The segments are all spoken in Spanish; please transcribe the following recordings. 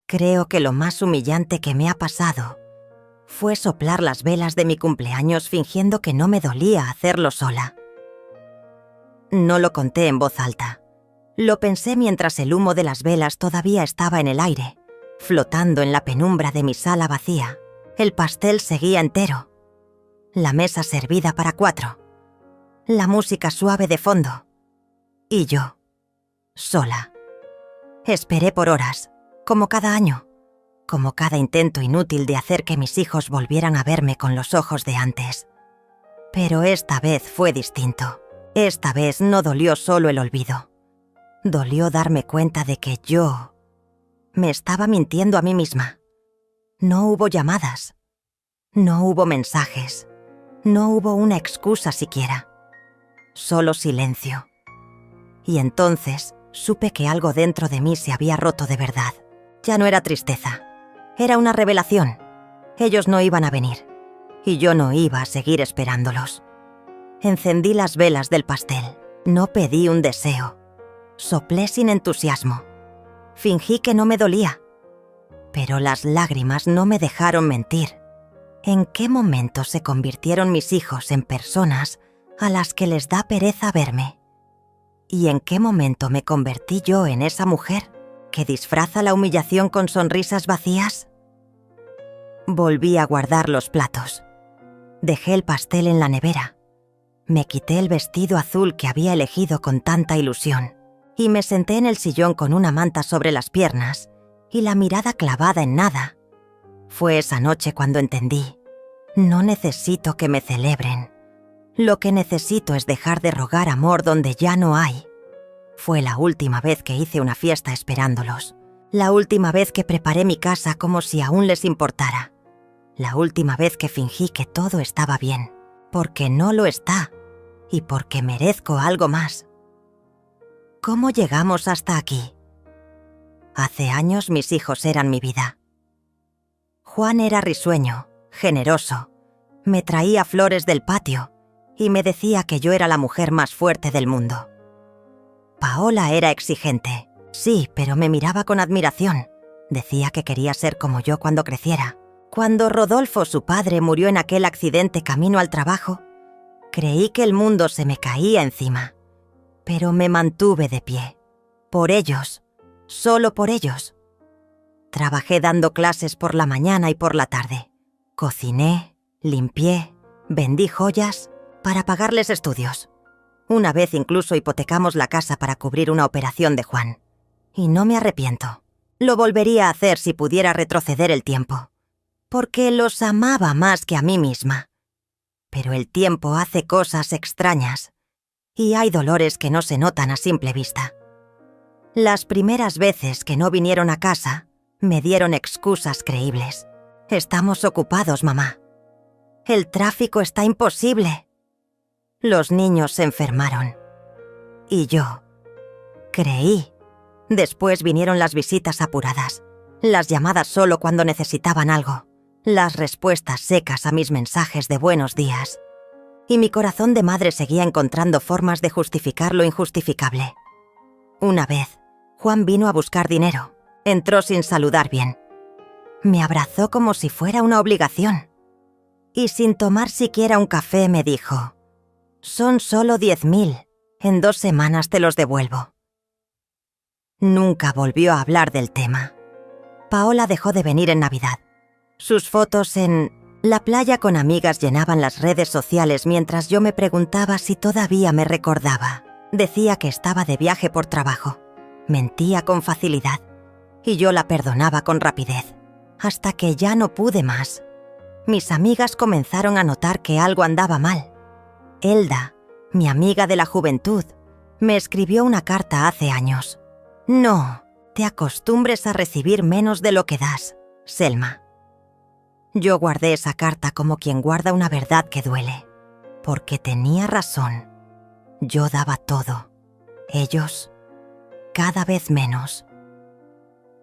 Creo que lo más humillante que me ha pasado fue soplar las velas de mi cumpleaños fingiendo que no me dolía hacerlo sola. No lo conté en voz alta. Lo pensé mientras el humo de las velas todavía estaba en el aire, flotando en la penumbra de mi sala vacía. El pastel seguía entero. La mesa servida para 4. La música suave de fondo. Y yo, sola. Esperé por horas, como cada año, como cada intento inútil de hacer que mis hijos volvieran a verme con los ojos de antes. Pero esta vez fue distinto. Esta vez no dolió solo el olvido. Dolió darme cuenta de que yo me estaba mintiendo a mí misma. No hubo llamadas. No hubo mensajes. No hubo una excusa siquiera. Solo silencio. Y entonces supe que algo dentro de mí se había roto de verdad. Ya no era tristeza. Era una revelación. Ellos no iban a venir. Y yo no iba a seguir esperándolos. Encendí las velas del pastel. No pedí un deseo. Soplé sin entusiasmo. Fingí que no me dolía. Pero las lágrimas no me dejaron mentir. ¿En qué momento se convirtieron mis hijos en personas a las que les da pereza verme? ¿Y en qué momento me convertí yo en esa mujer que disfraza la humillación con sonrisas vacías? Volví a guardar los platos. Dejé el pastel en la nevera. Me quité el vestido azul que había elegido con tanta ilusión y me senté en el sillón con una manta sobre las piernas y la mirada clavada en nada. Fue esa noche cuando entendí: no necesito que me celebren. Lo que necesito es dejar de rogar amor donde ya no hay. Fue la última vez que hice una fiesta esperándolos. La última vez que preparé mi casa como si aún les importara. La última vez que fingí que todo estaba bien, porque no lo está y porque merezco algo más. ¿Cómo llegamos hasta aquí? Hace años mis hijos eran mi vida. Juan era risueño, generoso. Me traía flores del patio y me decía que yo era la mujer más fuerte del mundo. Paola era exigente, sí, pero me miraba con admiración. Decía que quería ser como yo cuando creciera. Cuando Rodolfo, su padre, murió en aquel accidente camino al trabajo, creí que el mundo se me caía encima. Pero me mantuve de pie. Por ellos, solo por ellos. Trabajé dando clases por la mañana y por la tarde. Cociné, limpié, vendí joyas para pagarles estudios. Una vez incluso hipotecamos la casa para cubrir una operación de Juan. Y no me arrepiento. Lo volvería a hacer si pudiera retroceder el tiempo. Porque los amaba más que a mí misma. Pero el tiempo hace cosas extrañas. Y hay dolores que no se notan a simple vista. Las primeras veces que no vinieron a casa, me dieron excusas creíbles. Estamos ocupados, mamá. El tráfico está imposible. Los niños se enfermaron. Y yo creí. Después vinieron las visitas apuradas, las llamadas solo cuando necesitaban algo, las respuestas secas a mis mensajes de buenos días. Y mi corazón de madre seguía encontrando formas de justificar lo injustificable. Una vez, Juan vino a buscar dinero. Entró sin saludar bien. Me abrazó como si fuera una obligación. Y sin tomar siquiera un café me dijo: «Son solo 10.000. En 2 semanas te los devuelvo». Nunca volvió a hablar del tema. Paola dejó de venir en Navidad. Sus fotos en la playa con amigas llenaban las redes sociales mientras yo me preguntaba si todavía me recordaba. Decía que estaba de viaje por trabajo. Mentía con facilidad. Y yo la perdonaba con rapidez. Hasta que ya no pude más. Mis amigas comenzaron a notar que algo andaba mal. Elda, mi amiga de la juventud, me escribió una carta hace años. «No te acostumbres a recibir menos de lo que das, Selma». Yo guardé esa carta como quien guarda una verdad que duele, porque tenía razón. Yo daba todo. Ellos, cada vez menos.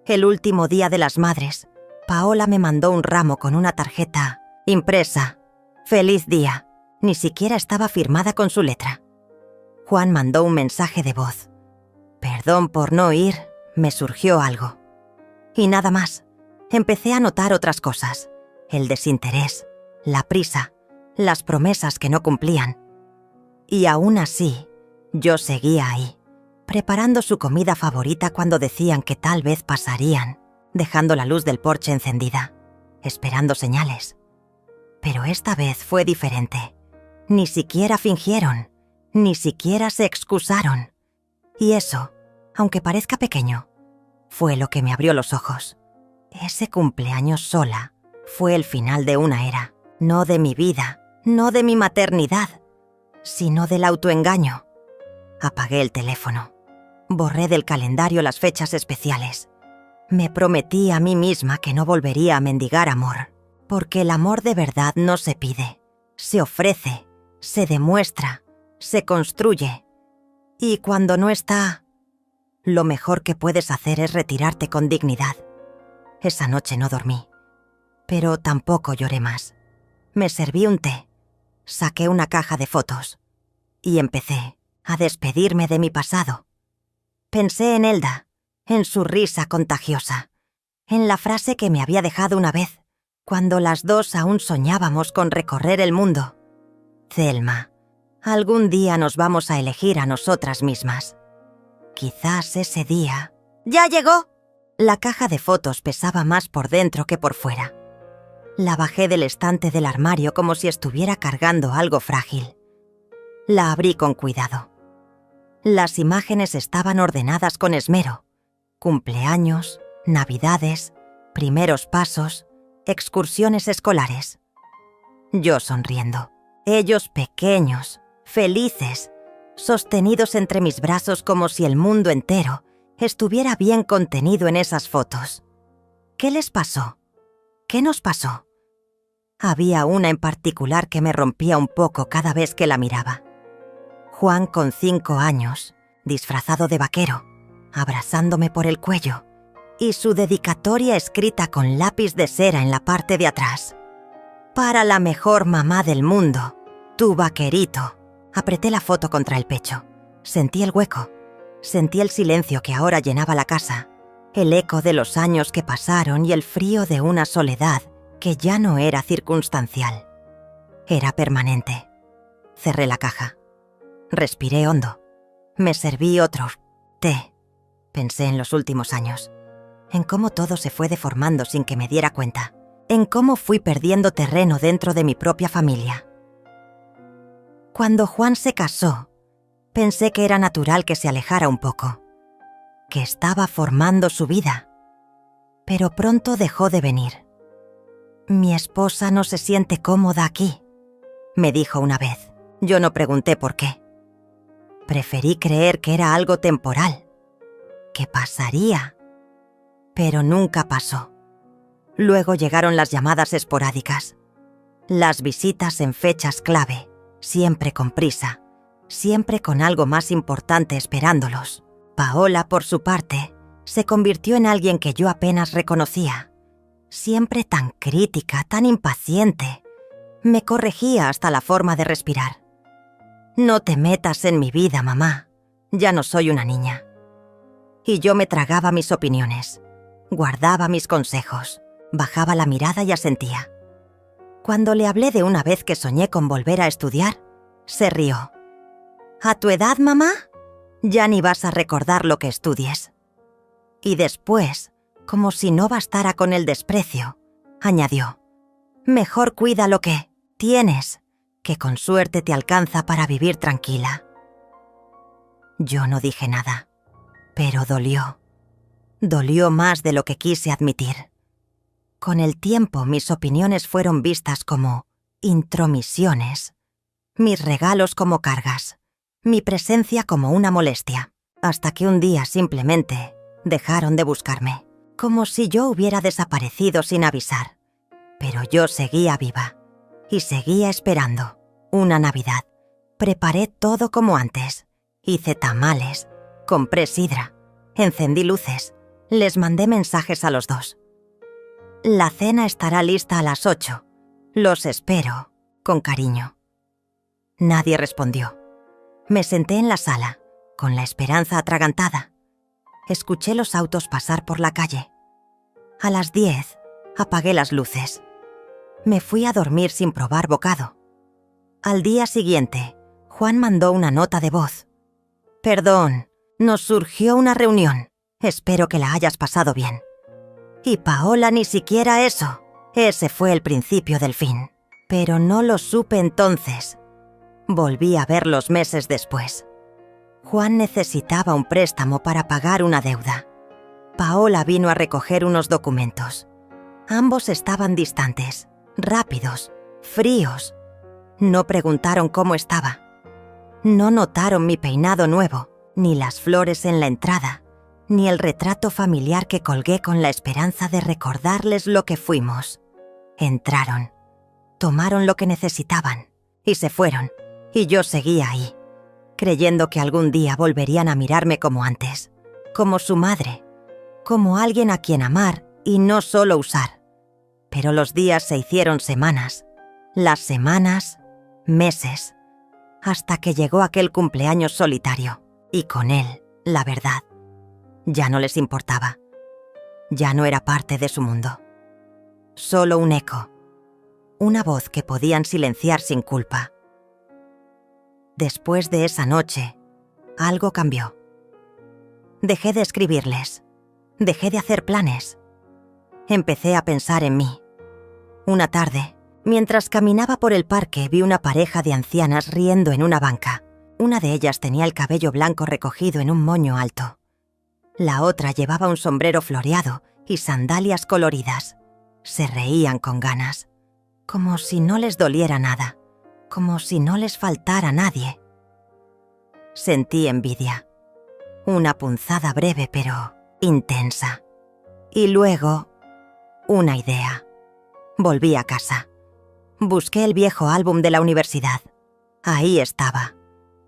El último día de las madres, Paola me mandó un ramo con una tarjeta impresa. «Feliz día». Ni siquiera estaba firmada con su letra. Juan mandó un mensaje de voz. Perdón por no ir, me surgió algo. Y nada más. Empecé a notar otras cosas. El desinterés, la prisa, las promesas que no cumplían. Y aún así, yo seguía ahí, preparando su comida favorita cuando decían que tal vez pasarían, dejando la luz del porche encendida, esperando señales. Pero esta vez fue diferente. Ni siquiera fingieron, ni siquiera se excusaron. Y eso, aunque parezca pequeño, fue lo que me abrió los ojos. Ese cumpleaños sola fue el final de una era, no de mi vida, no de mi maternidad, sino del autoengaño. Apagué el teléfono. Borré del calendario las fechas especiales. Me prometí a mí misma que no volvería a mendigar amor, porque el amor de verdad no se pide, se ofrece, se demuestra, se construye. Y cuando no está, lo mejor que puedes hacer es retirarte con dignidad. Esa noche no dormí, pero tampoco lloré más. Me serví un té, saqué una caja de fotos y empecé a despedirme de mi pasado. Pensé en Elda, en su risa contagiosa, en la frase que me había dejado una vez, cuando las dos aún soñábamos con recorrer el mundo. Thelma, algún día nos vamos a elegir a nosotras mismas. Quizás ese día... ¡Ya llegó! La caja de fotos pesaba más por dentro que por fuera. La bajé del estante del armario como si estuviera cargando algo frágil. La abrí con cuidado. Las imágenes estaban ordenadas con esmero. Cumpleaños, navidades, primeros pasos, excursiones escolares. Yo sonriendo. Ellos pequeños, felices, sostenidos entre mis brazos como si el mundo entero estuviera bien contenido en esas fotos. ¿Qué les pasó? ¿Qué nos pasó? Había una en particular que me rompía un poco cada vez que la miraba. Juan con 5 años, disfrazado de vaquero, abrazándome por el cuello, y su dedicatoria escrita con lápiz de cera en la parte de atrás. Para la mejor mamá del mundo, tu vaquerito. Apreté la foto contra el pecho. Sentí el hueco. Sentí el silencio que ahora llenaba la casa, el eco de los años que pasaron y el frío de una soledad que ya no era circunstancial. Era permanente. Cerré la caja. Respiré hondo. Me serví otro té. Pensé en los últimos años, en cómo todo se fue deformando sin que me diera cuenta, en cómo fui perdiendo terreno dentro de mi propia familia. Cuando Juan se casó, pensé que era natural que se alejara un poco, que estaba formando su vida, pero pronto dejó de venir. Mi esposa no se siente cómoda aquí, me dijo una vez. Yo no pregunté por qué. Preferí creer que era algo temporal, que pasaría, pero nunca pasó. Luego llegaron las llamadas esporádicas, las visitas en fechas clave, siempre con prisa, siempre con algo más importante esperándolos. Paola, por su parte, se convirtió en alguien que yo apenas reconocía. Siempre tan crítica, tan impaciente. Me corregía hasta la forma de respirar. No te metas en mi vida, mamá. Ya no soy una niña. Y yo me tragaba mis opiniones, guardaba mis consejos, bajaba la mirada y asentía. Cuando le hablé de una vez que soñé con volver a estudiar, se rió. ¿A tu edad, mamá? Ya ni vas a recordar lo que estudies. Y después, como si no bastara con el desprecio, añadió: mejor cuida lo que tienes, que con suerte te alcanza para vivir tranquila. Yo no dije nada, pero dolió. Dolió más de lo que quise admitir. Con el tiempo, mis opiniones fueron vistas como intromisiones, mis regalos como cargas, mi presencia como una molestia, hasta que un día simplemente dejaron de buscarme, como si yo hubiera desaparecido sin avisar. Pero yo seguía viva y seguía esperando una Navidad. Preparé todo como antes. Hice tamales, compré sidra, encendí luces, les mandé mensajes a los dos. La cena estará lista a las 8. Los espero, con cariño. Nadie respondió. Me senté en la sala, con la esperanza atragantada. Escuché los autos pasar por la calle. A las 10 apagué las luces. Me fui a dormir sin probar bocado. Al día siguiente, Juan mandó una nota de voz. «Perdón, nos surgió una reunión. Espero que la hayas pasado bien». Y Paola ni siquiera eso. Ese fue el principio del fin. Pero no lo supe entonces. Volví a verlos meses después. Juan necesitaba un préstamo para pagar una deuda. Paola vino a recoger unos documentos. Ambos estaban distantes, rápidos, fríos. No preguntaron cómo estaba. No notaron mi peinado nuevo, ni las flores en la entrada, ni el retrato familiar que colgué con la esperanza de recordarles lo que fuimos. Entraron, tomaron lo que necesitaban y se fueron, y yo seguía ahí, creyendo que algún día volverían a mirarme como antes, como su madre, como alguien a quien amar y no solo usar. Pero los días se hicieron semanas, las semanas, meses, hasta que llegó aquel cumpleaños solitario, y con él, la verdad, ya no les importaba. Ya no era parte de su mundo. Solo un eco, una voz que podían silenciar sin culpa. Después de esa noche, algo cambió. Dejé de escribirles, dejé de hacer planes. Empecé a pensar en mí. Una tarde, mientras caminaba por el parque, vi una pareja de ancianas riendo en una banca. Una de ellas tenía el cabello blanco recogido en un moño alto. La otra llevaba un sombrero floreado y sandalias coloridas. Se reían con ganas, como si no les doliera nada, como si no les faltara nadie. Sentí envidia, una punzada breve pero intensa. Y luego, una idea. Volví a casa. Busqué el viejo álbum de la universidad. Ahí estaba,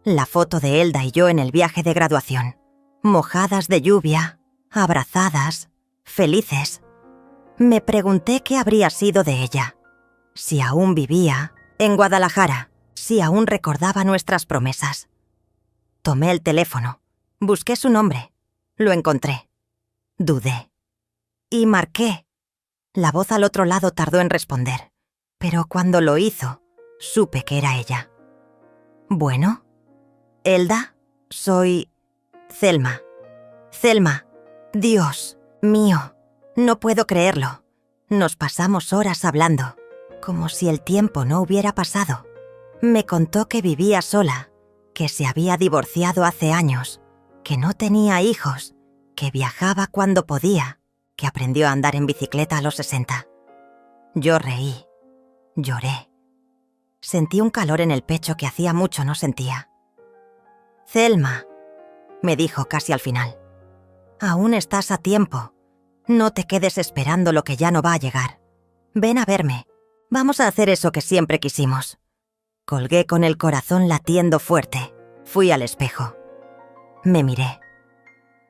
la foto de Elda y yo en el viaje de graduación, mojadas de lluvia, abrazadas, felices. Me pregunté qué habría sido de ella, si aún vivía en Guadalajara, si aún recordaba nuestras promesas. Tomé el teléfono, busqué su nombre, lo encontré. Dudé. Y marqué. La voz al otro lado tardó en responder, pero cuando lo hizo, supe que era ella. «Bueno, Elda, soy Thelma. Thelma, Dios mío, no puedo creerlo. Nos pasamos horas hablando, como si el tiempo no hubiera pasado. Me contó que vivía sola, que se había divorciado hace años, que no tenía hijos, que viajaba cuando podía, que aprendió a andar en bicicleta a los 60. Yo reí, lloré. Sentí un calor en el pecho que hacía mucho no sentía. «Thelma», me dijo casi al final, «aún estás a tiempo. No te quedes esperando lo que ya no va a llegar. Ven a verme. Vamos a hacer eso que siempre quisimos». Colgué con el corazón latiendo fuerte. Fui al espejo. Me miré.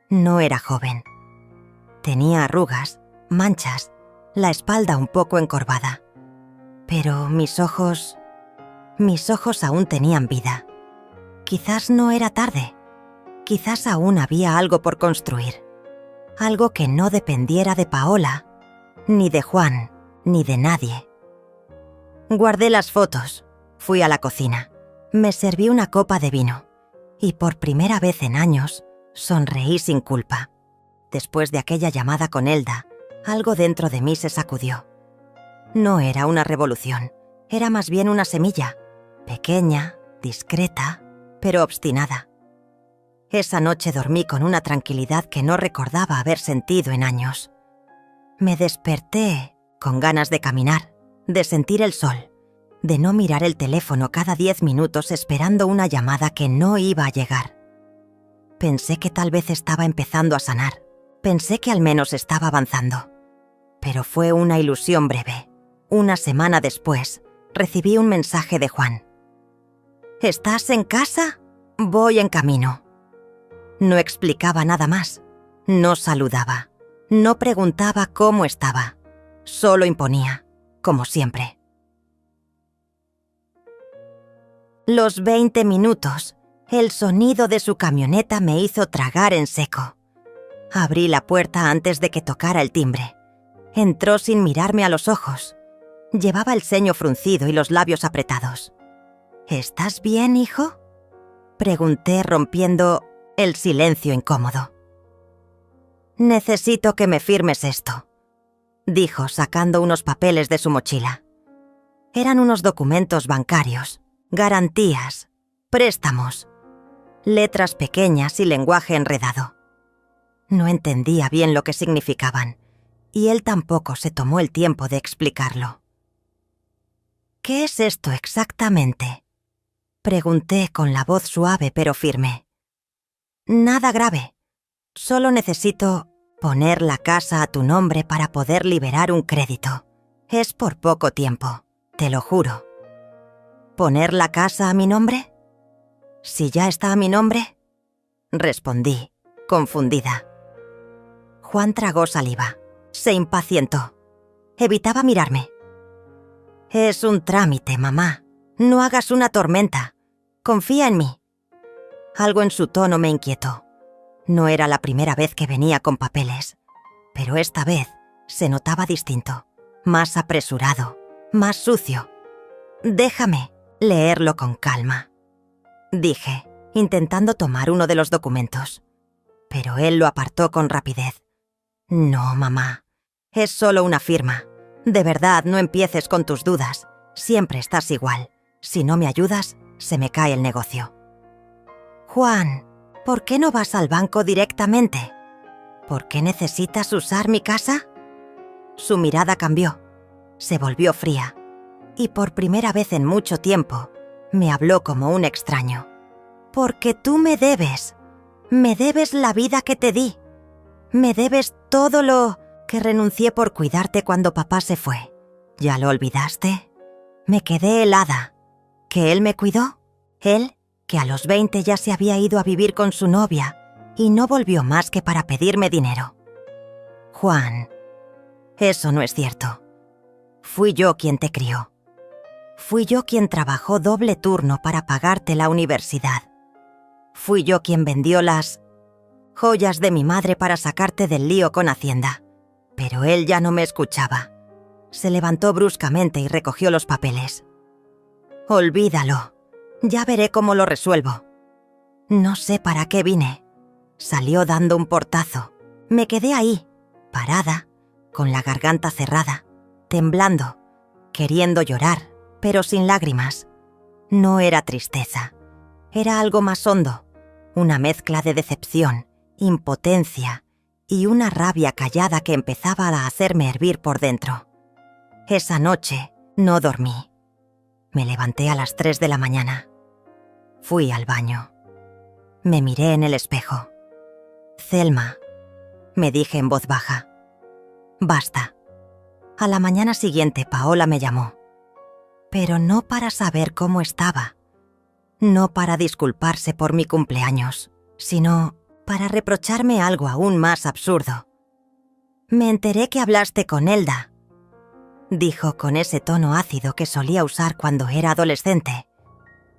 No era joven. Tenía arrugas, manchas, la espalda un poco encorvada. Pero mis ojos aún tenían vida. Quizás no era tarde. Quizás aún había algo por construir. Algo que no dependiera de Paola, ni de Juan, ni de nadie. Guardé las fotos. Fui a la cocina. Me serví una copa de vino. Y por primera vez en años, sonreí sin culpa. Después de aquella llamada con Elda, algo dentro de mí se sacudió. No era una revolución, era más bien una semilla, pequeña, discreta, pero obstinada. Esa noche dormí con una tranquilidad que no recordaba haber sentido en años. Me desperté con ganas de caminar, de sentir el sol, de no mirar el teléfono cada 10 minutos esperando una llamada que no iba a llegar. Pensé que tal vez estaba empezando a sanar. Pensé que al menos estaba avanzando. Pero fue una ilusión breve. Una semana después, recibí un mensaje de Juan. «¿Estás en casa? Voy en camino». No explicaba nada más. No saludaba. No preguntaba cómo estaba. Solo imponía, como siempre. Los 20 minutos, el sonido de su camioneta me hizo tragar en seco. Abrí la puerta antes de que tocara el timbre. Entró sin mirarme a los ojos. Llevaba el ceño fruncido y los labios apretados. ¿Estás bien, hijo?, pregunté, rompiendo el silencio incómodo. «Necesito que me firmes esto», dijo, sacando unos papeles de su mochila. Eran unos documentos bancarios, garantías, préstamos, letras pequeñas y lenguaje enredado. No entendía bien lo que significaban, y él tampoco se tomó el tiempo de explicarlo. «¿Qué es esto exactamente?», pregunté con la voz suave pero firme. «Nada grave. Solo necesito poner la casa a tu nombre para poder liberar un crédito. Es por poco tiempo, te lo juro». «¿Poner la casa a mi nombre? ¿Si ya está a mi nombre?», respondí, confundida. Juan tragó saliva. Se impacientó. Evitaba mirarme. «Es un trámite, mamá. No hagas una tormenta. Confía en mí». Algo en su tono me inquietó. No era la primera vez que venía con papeles, pero esta vez se notaba distinto, más apresurado, más sucio. «Déjame leerlo con calma», dije, intentando tomar uno de los documentos. Pero él lo apartó con rapidez. «No, mamá. Es solo una firma. De verdad, no empieces con tus dudas. Siempre estás igual. Si no me ayudas, se me cae el negocio». «Juan, ¿por qué no vas al banco directamente? ¿Por qué necesitas usar mi casa?». Su mirada cambió. Se volvió fría. Y por primera vez en mucho tiempo, me habló como un extraño. «Porque tú me debes. Me debes la vida que te di. Me debes todo lo que renuncié por cuidarte cuando papá se fue. ¿Ya lo olvidaste?». Me quedé helada. ¿Que él me cuidó? Él, que a los 20 ya se había ido a vivir con su novia y no volvió más que para pedirme dinero. «Juan, eso no es cierto. Fui yo quien te crió. Fui yo quien trabajó doble turno para pagarte la universidad. Fui yo quien vendió las joyas de mi madre para sacarte del lío con Hacienda». Pero él ya no me escuchaba. Se levantó bruscamente y recogió los papeles. «Olvídalo. Ya veré cómo lo resuelvo». «No sé para qué vine». Salió dando un portazo. Me quedé ahí, parada, con la garganta cerrada, temblando, queriendo llorar, pero sin lágrimas. No era tristeza. Era algo más hondo, una mezcla de decepción, impotencia y una rabia callada que empezaba a hacerme hervir por dentro. Esa noche no dormí. Me levanté a las 3 de la mañana. Fui al baño. Me miré en el espejo. «Thelma», me dije en voz baja. «Basta». A la mañana siguiente Paola me llamó. Pero no para saber cómo estaba. No para disculparse por mi cumpleaños, sino para reprocharme algo aún más absurdo. «Me enteré que hablaste con Elda», dijo con ese tono ácido que solía usar cuando era adolescente.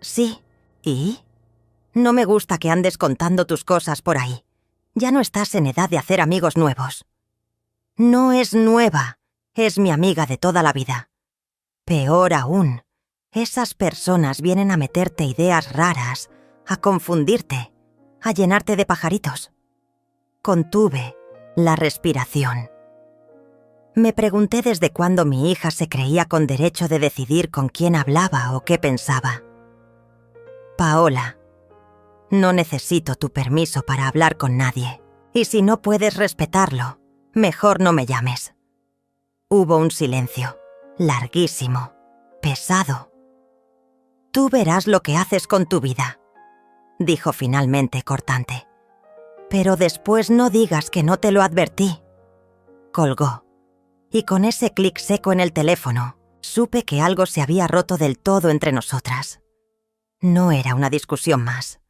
«Sí, ¿y? No me gusta que andes contando tus cosas por ahí. Ya no estás en edad de hacer amigos nuevos». «No es nueva, es mi amiga de toda la vida. Peor aún, esas personas vienen a meterte ideas raras, a confundirte, a llenarte de pajaritos». Contuve la respiración. Me pregunté desde cuándo mi hija se creía con derecho de decidir con quién hablaba o qué pensaba. «Paola, no necesito tu permiso para hablar con nadie, y si no puedes respetarlo, mejor no me llames». Hubo un silencio, larguísimo, pesado. «Tú verás lo que haces con tu vida», dijo finalmente cortante. «Pero después no digas que no te lo advertí». Colgó, y con ese clic seco en el teléfono, supe que algo se había roto del todo entre nosotras. No era una discusión más.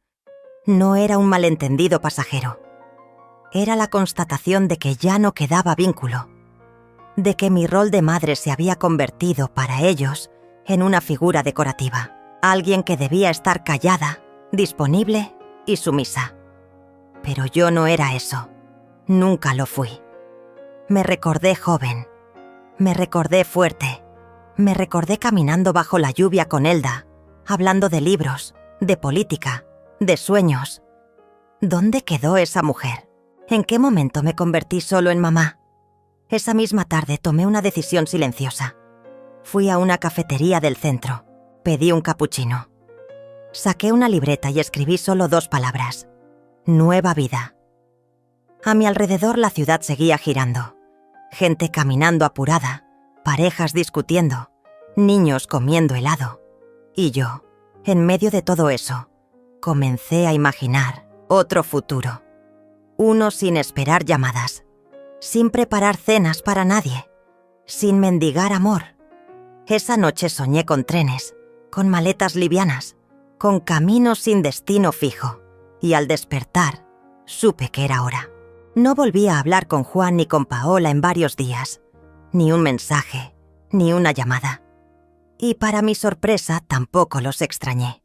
No era un malentendido pasajero. Era la constatación de que ya no quedaba vínculo, de que mi rol de madre se había convertido para ellos en una figura decorativa, alguien que debía estar callada, disponible y sumisa. Pero yo no era eso. Nunca lo fui. Me recordé joven, Me recordé fuerte. Me recordé caminando bajo la lluvia con Elda, hablando de libros, de política, de sueños. ¿Dónde quedó esa mujer? ¿En qué momento me convertí solo en mamá? Esa misma tarde tomé una decisión silenciosa. Fui a una cafetería del centro. Pedí un capuchino. Saqué una libreta y escribí solo 2 palabras. Nueva vida. A mi alrededor la ciudad seguía girando. Gente caminando apurada, parejas discutiendo, niños comiendo helado. Y yo, en medio de todo eso, comencé a imaginar otro futuro. Uno sin esperar llamadas, sin preparar cenas para nadie, sin mendigar amor. Esa noche soñé con trenes, con maletas livianas, con caminos sin destino fijo, y al despertar, supe que era hora. No volví a hablar con Juan ni con Paola en varios días, ni un mensaje, ni una llamada. Y para mi sorpresa tampoco los extrañé.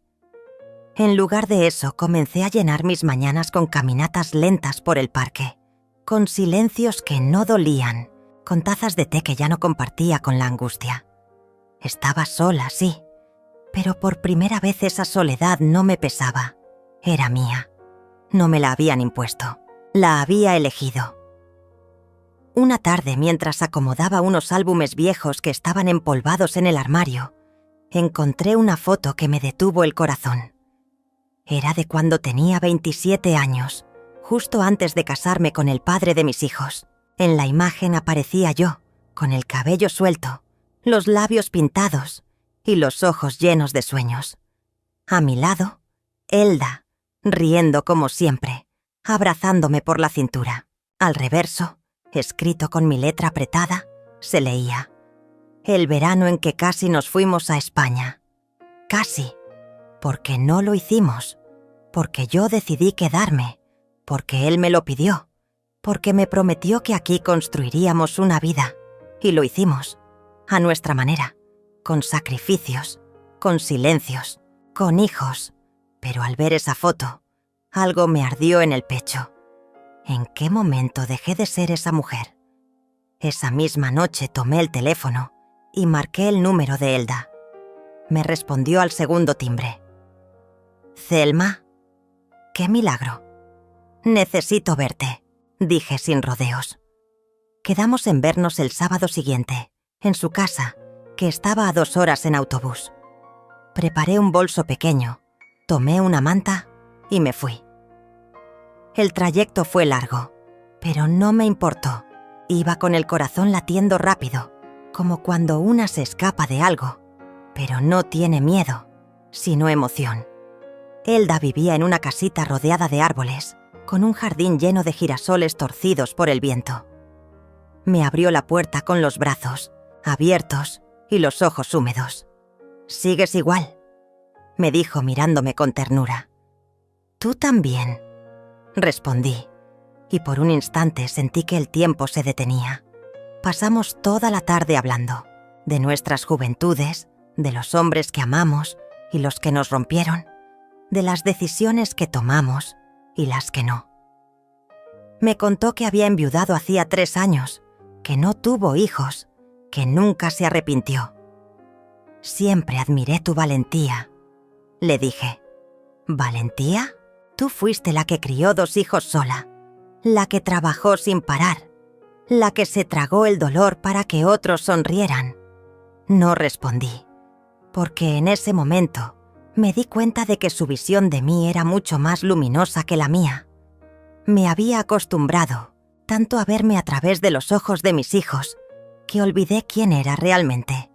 En lugar de eso, comencé a llenar mis mañanas con caminatas lentas por el parque, con silencios que no dolían, con tazas de té que ya no compartía con la angustia. Estaba sola, sí, pero por primera vez esa soledad no me pesaba. Era mía. No me la habían impuesto. La había elegido. Una tarde, mientras acomodaba unos álbumes viejos que estaban empolvados en el armario, encontré una foto que me detuvo el corazón. Era de cuando tenía 27 años, justo antes de casarme con el padre de mis hijos. En la imagen aparecía yo, con el cabello suelto, los labios pintados y los ojos llenos de sueños. A mi lado, Elda, riendo como siempre, abrazándome por la cintura. Al reverso, escrito con mi letra apretada, se leía: el verano en que casi nos fuimos a España. Casi, porque no lo hicimos, porque yo decidí quedarme, porque él me lo pidió, porque me prometió que aquí construiríamos una vida, y lo hicimos, a nuestra manera, con sacrificios, con silencios, con hijos. Pero al ver esa foto, algo me ardió en el pecho. ¿En qué momento dejé de ser esa mujer? Esa misma noche tomé el teléfono y marqué el número de Elda. Me respondió al segundo timbre. «Thelma, qué milagro. Necesito verte», dije sin rodeos. Quedamos en vernos el sábado siguiente, en su casa, que estaba a 2 horas en autobús. Preparé un bolso pequeño, tomé una manta y me fui. El trayecto fue largo, pero no me importó. Iba con el corazón latiendo rápido, como cuando una se escapa de algo, pero no tiene miedo, sino emoción. Elda vivía en una casita rodeada de árboles, con un jardín lleno de girasoles torcidos por el viento. Me abrió la puerta con los brazos abiertos y los ojos húmedos. «Sigues igual», me dijo mirándome con ternura. «Tú también», respondí, y por un instante sentí que el tiempo se detenía. Pasamos toda la tarde hablando, de nuestras juventudes, de los hombres que amamos y los que nos rompieron, de las decisiones que tomamos y las que no. Me contó que había enviudado hacía 3 años, que no tuvo hijos, que nunca se arrepintió. «Siempre admiré tu valentía», le dije. «¿Valentía? Tú fuiste la que crió 2 hijos sola, la que trabajó sin parar, la que se tragó el dolor para que otros sonrieran». No respondí, porque en ese momento me di cuenta de que su visión de mí era mucho más luminosa que la mía. Me había acostumbrado tanto a verme a través de los ojos de mis hijos que olvidé quién era realmente.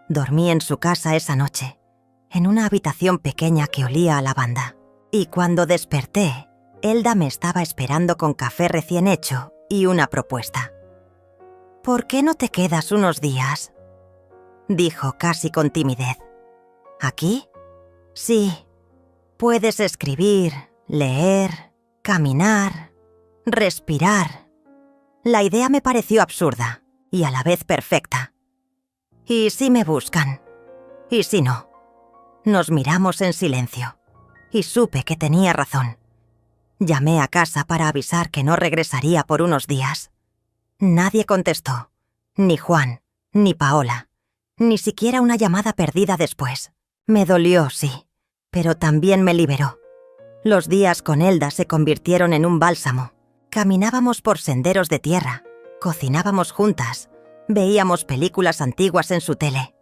Dormí en su casa esa noche, en una habitación pequeña que olía a lavanda. Y cuando desperté, Elda me estaba esperando con café recién hecho y una propuesta. «¿Por qué no te quedas unos días?», dijo casi con timidez. «¿Aquí? Sí. Puedes escribir, leer, caminar, respirar». La idea me pareció absurda y a la vez perfecta. «¿Y si me buscan? ¿Y si no?». Nos miramos en silencio y supe que tenía razón. Llamé a casa para avisar que no regresaría por unos días. Nadie contestó, ni Juan, Ni Paola. Ni siquiera una llamada perdida después. Me dolió, sí, pero también me liberó. Los días con Elda se convirtieron en un bálsamo. Caminábamos por senderos de tierra, cocinábamos juntas, veíamos películas antiguas en su tele.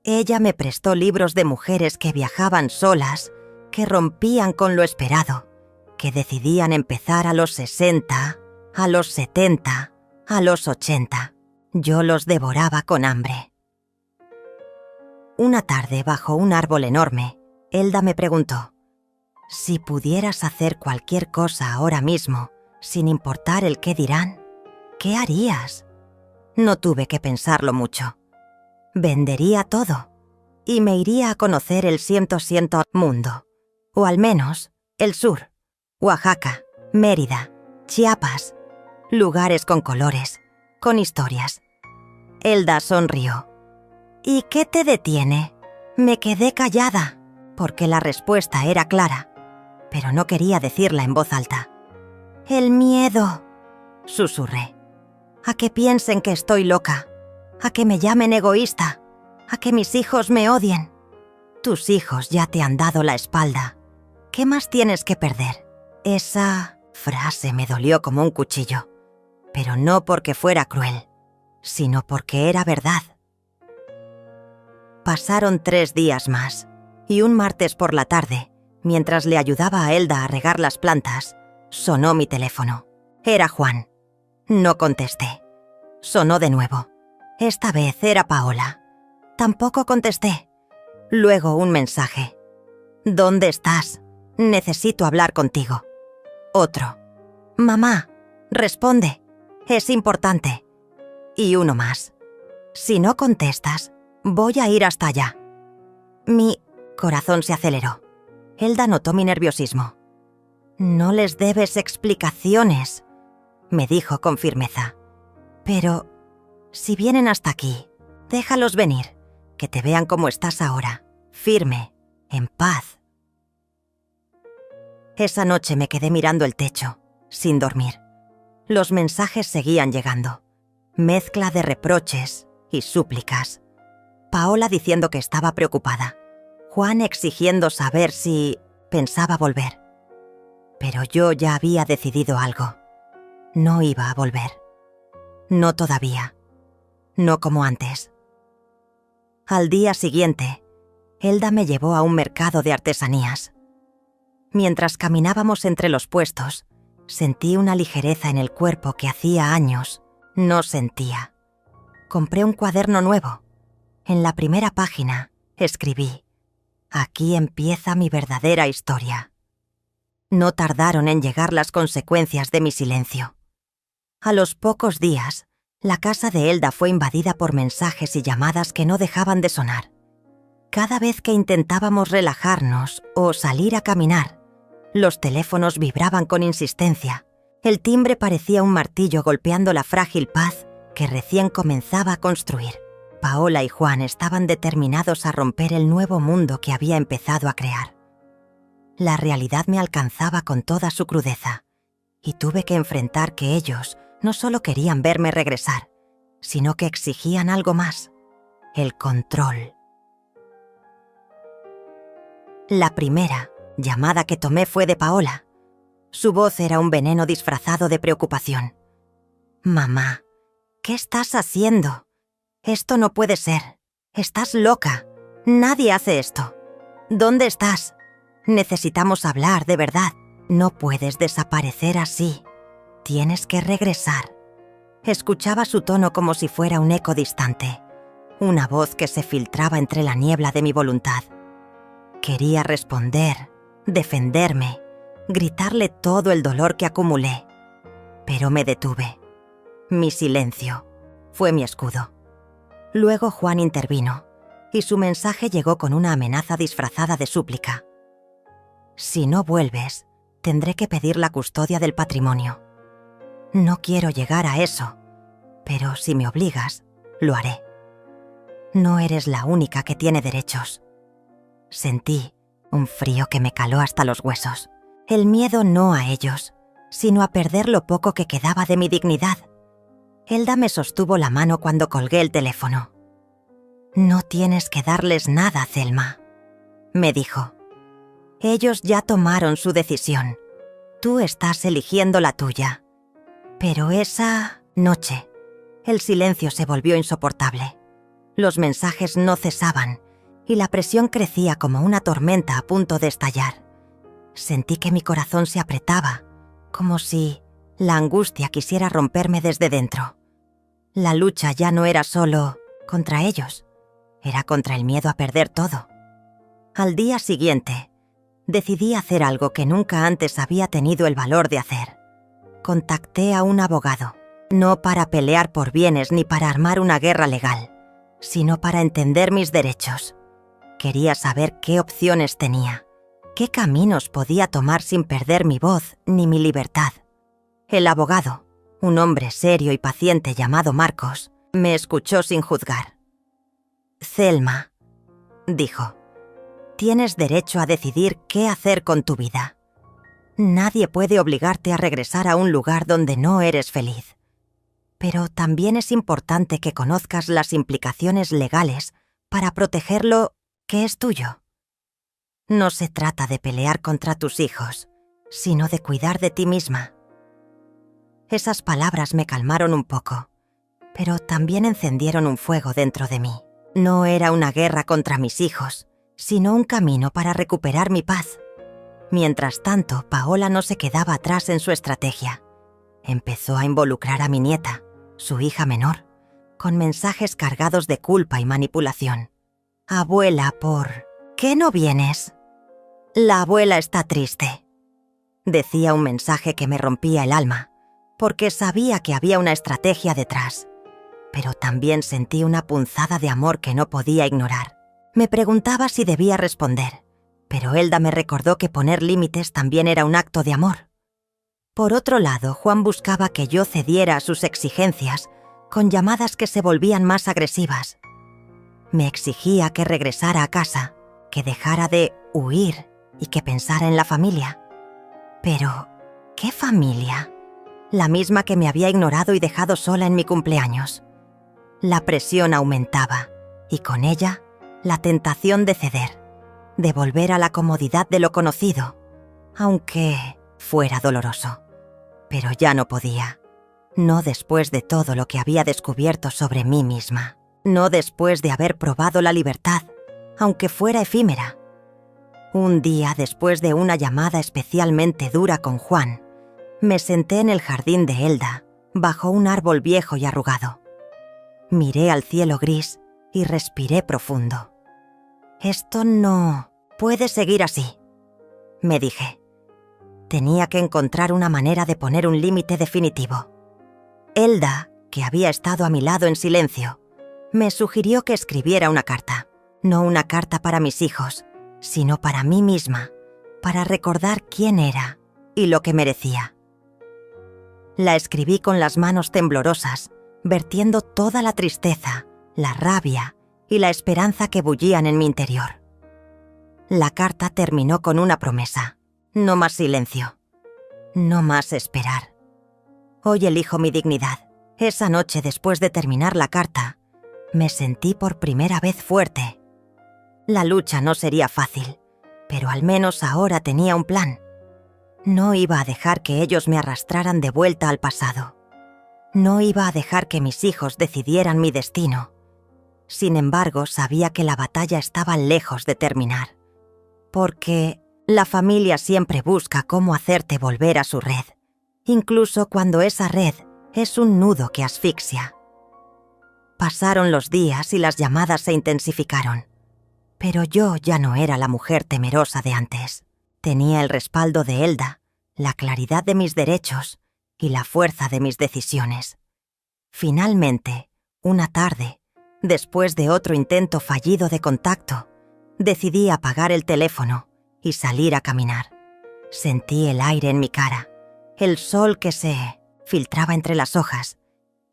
Ella me prestó libros de mujeres que viajaban solas, que rompían con lo esperado, que decidían empezar a los 60, a los 70, a los 80. Yo los devoraba con hambre. Una tarde, bajo un árbol enorme, Elda me preguntó: si pudieras hacer cualquier cosa ahora mismo, sin importar el qué dirán, ¿qué harías? No tuve que pensarlo mucho. Vendería todo y me iría a conocer el siento mundo, o al menos el sur, Oaxaca, Mérida, Chiapas, lugares con colores, con historias. Elda sonrió. ¿Y qué te detiene? Me quedé callada, porque la respuesta era clara, pero no quería decirla en voz alta. El miedo, susurré. A que piensen que estoy loca, a que me llamen egoísta, a que mis hijos me odien. Tus hijos ya te han dado la espalda. ¿Qué más tienes que perder? Esa frase me dolió como un cuchillo, pero no porque fuera cruel, sino porque era verdad. Pasaron 3 días más, y un martes por la tarde, mientras le ayudaba a Elda a regar las plantas, sonó mi teléfono. Era Juan. No contesté. Sonó de nuevo. Esta vez era Paola. Tampoco contesté. Luego un mensaje. ¿Dónde estás? Necesito hablar contigo. Otro. Mamá, responde. Es importante. Y uno más. Si no contestas, voy a ir hasta allá. Mi corazón se aceleró. Elda notó mi nerviosismo. No les debes explicaciones, me dijo con firmeza. Pero, si vienen hasta aquí, déjalos venir, que te vean como estás ahora, firme, en paz. Esa noche me quedé mirando el techo, sin dormir. Los mensajes seguían llegando, mezcla de reproches y súplicas. Paola diciendo que estaba preocupada, Juan exigiendo saber si pensaba volver. Pero yo ya había decidido algo. No iba a volver. No todavía. No como antes. Al día siguiente, Elda me llevó a un mercado de artesanías. Mientras caminábamos entre los puestos, sentí una ligereza en el cuerpo que hacía años no sentía. Compré un cuaderno nuevo. En la primera página escribí: aquí empieza mi verdadera historia. No tardaron en llegar las consecuencias de mi silencio. A los pocos días, la casa de Elda fue invadida por mensajes y llamadas que no dejaban de sonar. Cada vez que intentábamos relajarnos o salir a caminar, los teléfonos vibraban con insistencia. El timbre parecía un martillo golpeando la frágil paz que recién comenzaba a construir. Paola y Juan estaban determinados a romper el nuevo mundo que había empezado a crear. La realidad me alcanzaba con toda su crudeza, y tuve que enfrentar que ellos no solo querían verme regresar, sino que exigían algo más: el control. La primera llamada que tomé fue de Paola. Su voz era un veneno disfrazado de preocupación. «Mamá, ¿qué estás haciendo? Esto no puede ser. Estás loca. Nadie hace esto. ¿Dónde estás? Necesitamos hablar, de verdad. No puedes desaparecer así. Tienes que regresar». Escuchaba su tono como si fuera un eco distante, una voz que se filtraba entre la niebla de mi voluntad. Quería responder, defenderme, gritarle todo el dolor que acumulé, pero me detuve. Mi silencio fue mi escudo. Luego Juan intervino, y su mensaje llegó con una amenaza disfrazada de súplica. «Si no vuelves, tendré que pedir la custodia del patrimonio. No quiero llegar a eso, pero si me obligas, lo haré. No eres la única que tiene derechos». Sentí un frío que me caló hasta los huesos. El miedo no a ellos, sino a perder lo poco que quedaba de mi dignidad. Elda me sostuvo la mano cuando colgué el teléfono. «No tienes que darles nada, Thelma», me dijo. «Ellos ya tomaron su decisión. Tú estás eligiendo la tuya». Pero esa noche, el silencio se volvió insoportable. Los mensajes no cesaban y la presión crecía como una tormenta a punto de estallar. Sentí que mi corazón se apretaba, como si la angustia quisiera romperme desde dentro. La lucha ya no era solo contra ellos, era contra el miedo a perder todo. Al día siguiente, decidí hacer algo que nunca antes había tenido el valor de hacer. Contacté a un abogado, no para pelear por bienes ni para armar una guerra legal, sino para entender mis derechos. Quería saber qué opciones tenía, qué caminos podía tomar sin perder mi voz ni mi libertad. El abogado, un hombre serio y paciente llamado Marcos, me escuchó sin juzgar. «Thelma», dijo, «tienes derecho a decidir qué hacer con tu vida. Nadie puede obligarte a regresar a un lugar donde no eres feliz. Pero también es importante que conozcas las implicaciones legales para proteger lo que es tuyo. No se trata de pelear contra tus hijos, sino de cuidar de ti misma». Esas palabras me calmaron un poco, pero también encendieron un fuego dentro de mí. No era una guerra contra mis hijos, sino un camino para recuperar mi paz. Mientras tanto, Paola no se quedaba atrás en su estrategia. Empezó a involucrar a mi nieta, su hija menor, con mensajes cargados de culpa y manipulación. «Abuela, ¿por qué no vienes? La abuela está triste», decía un mensaje que me rompía el alma, porque sabía que había una estrategia detrás. Pero también sentí una punzada de amor que no podía ignorar. Me preguntaba si debía responder, pero Elda me recordó que poner límites también era un acto de amor. Por otro lado, Juan buscaba que yo cediera a sus exigencias, con llamadas que se volvían más agresivas. Me exigía que regresara a casa, que dejara de huir y que pensara en la familia. Pero, ¿qué familia? La misma que me había ignorado y dejado sola en mi cumpleaños. La presión aumentaba, y con ella, la tentación de ceder, de volver a la comodidad de lo conocido, aunque fuera doloroso. Pero ya no podía. No después de todo lo que había descubierto sobre mí misma. No después de haber probado la libertad, aunque fuera efímera. Un día, después de una llamada especialmente dura con Juan, me senté en el jardín de Elda, bajo un árbol viejo y arrugado. Miré al cielo gris y respiré profundo. «Esto no puede seguir así», me dije. Tenía que encontrar una manera de poner un límite definitivo. Elda, que había estado a mi lado en silencio, me sugirió que escribiera una carta. No una carta para mis hijos, sino para mí misma, para recordar quién era y lo que merecía. La escribí con las manos temblorosas, vertiendo toda la tristeza, la rabia y la esperanza que bullían en mi interior. La carta terminó con una promesa. No más silencio. No más esperar. Hoy elijo mi dignidad. Esa noche, después de terminar la carta, me sentí por primera vez fuerte. La lucha no sería fácil, pero al menos ahora tenía un plan. No iba a dejar que ellos me arrastraran de vuelta al pasado. No iba a dejar que mis hijos decidieran mi destino. Sin embargo, sabía que la batalla estaba lejos de terminar. Porque la familia siempre busca cómo hacerte volver a su red, incluso cuando esa red es un nudo que asfixia. Pasaron los días y las llamadas se intensificaron. Pero yo ya no era la mujer temerosa de antes. Tenía el respaldo de Elda, la claridad de mis derechos y la fuerza de mis decisiones. Finalmente, una tarde, después de otro intento fallido de contacto, decidí apagar el teléfono y salir a caminar. Sentí el aire en mi cara, el sol que se filtraba entre las hojas,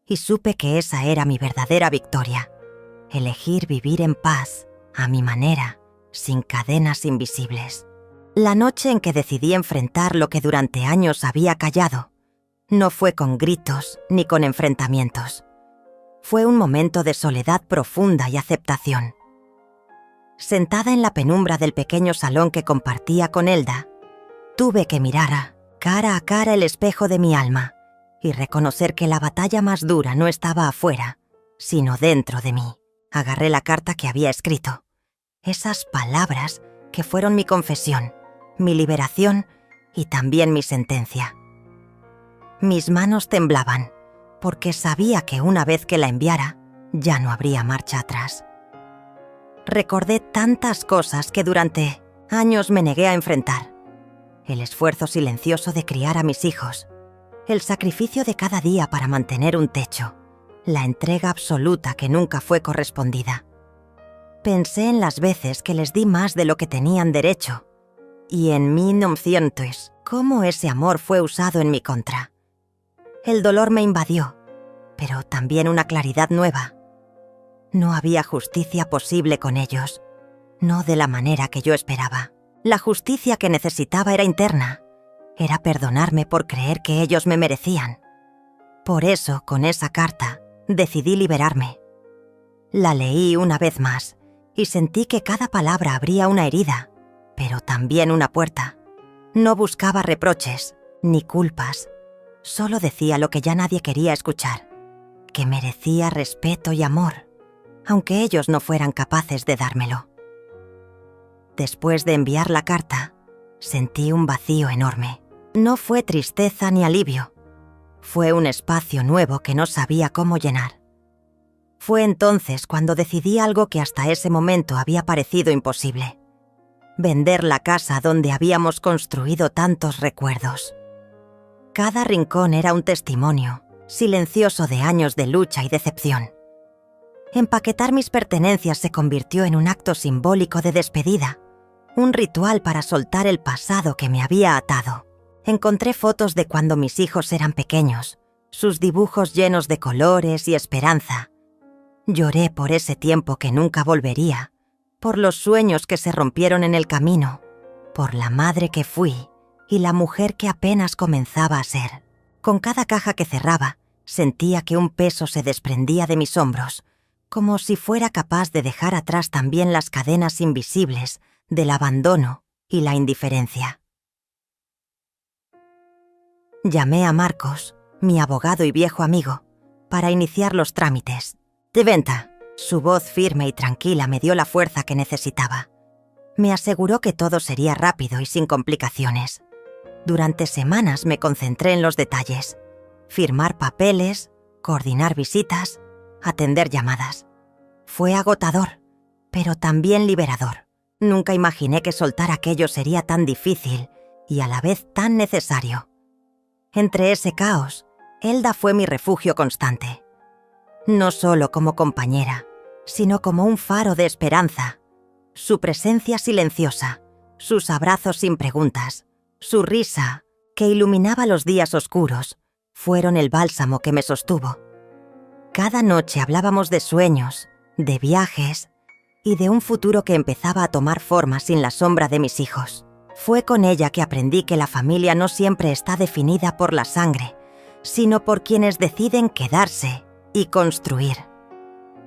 y supe que esa era mi verdadera victoria. Elegir vivir en paz, a mi manera, sin cadenas invisibles. La noche en que decidí enfrentar lo que durante años había callado, No fue con gritos ni con enfrentamientos. Fue un momento de soledad profunda y aceptación. Sentada en la penumbra del pequeño salón que compartía con Elda, tuve que mirar cara a cara el espejo de mi alma y reconocer que la batalla más dura no estaba afuera, sino dentro de mí. Agarré la carta que había escrito. Esas palabras que fueron mi confesión, mi liberación y también mi sentencia. Mis manos temblaban, porque sabía que una vez que la enviara, ya no habría marcha atrás. Recordé tantas cosas que durante años me negué a enfrentar. El esfuerzo silencioso de criar a mis hijos, el sacrificio de cada día para mantener un techo, la entrega absoluta que nunca fue correspondida. Pensé en las veces que les di más de lo que tenían derecho, y en 1900, cómo ese amor fue usado en mi contra. El dolor me invadió, pero también una claridad nueva. No había justicia posible con ellos, no de la manera que yo esperaba. La justicia que necesitaba era interna, era perdonarme por creer que ellos me merecían. Por eso, con esa carta, decidí liberarme. La leí una vez más y sentí que cada palabra abría una herida, pero también una puerta. No buscaba reproches, ni culpas. Solo decía lo que ya nadie quería escuchar, que merecía respeto y amor, aunque ellos no fueran capaces de dármelo. Después de enviar la carta, sentí un vacío enorme. No fue tristeza ni alivio. Fue un espacio nuevo que no sabía cómo llenar. Fue entonces cuando decidí algo que hasta ese momento había parecido imposible: vender la casa donde habíamos construido tantos recuerdos. Cada rincón era un testimonio silencioso de años de lucha y decepción. Empaquetar mis pertenencias se convirtió en un acto simbólico de despedida, un ritual para soltar el pasado que me había atado. Encontré fotos de cuando mis hijos eran pequeños, sus dibujos llenos de colores y esperanza. Lloré por ese tiempo que nunca volvería, por los sueños que se rompieron en el camino, por la madre que fui y la mujer que apenas comenzaba a ser. Con cada caja que cerraba, sentía que un peso se desprendía de mis hombros, como si fuera capaz de dejar atrás también las cadenas invisibles del abandono y la indiferencia. Llamé a Marcos, mi abogado y viejo amigo, para iniciar los trámites. De venta. Su voz firme y tranquila me dio la fuerza que necesitaba. Me aseguró que todo sería rápido y sin complicaciones. Durante semanas me concentré en los detalles: firmar papeles, coordinar visitas, atender llamadas. Fue agotador, pero también liberador. Nunca imaginé que soltar aquello sería tan difícil y a la vez tan necesario. Entre ese caos, Elda fue mi refugio constante. No solo como compañera, sino como un faro de esperanza. Su presencia silenciosa, sus abrazos sin preguntas, su risa, que iluminaba los días oscuros, fueron el bálsamo que me sostuvo. Cada noche hablábamos de sueños, de viajes y de un futuro que empezaba a tomar forma sin la sombra de mis hijos. Fue con ella que aprendí que la familia no siempre está definida por la sangre, sino por quienes deciden quedarse y construir.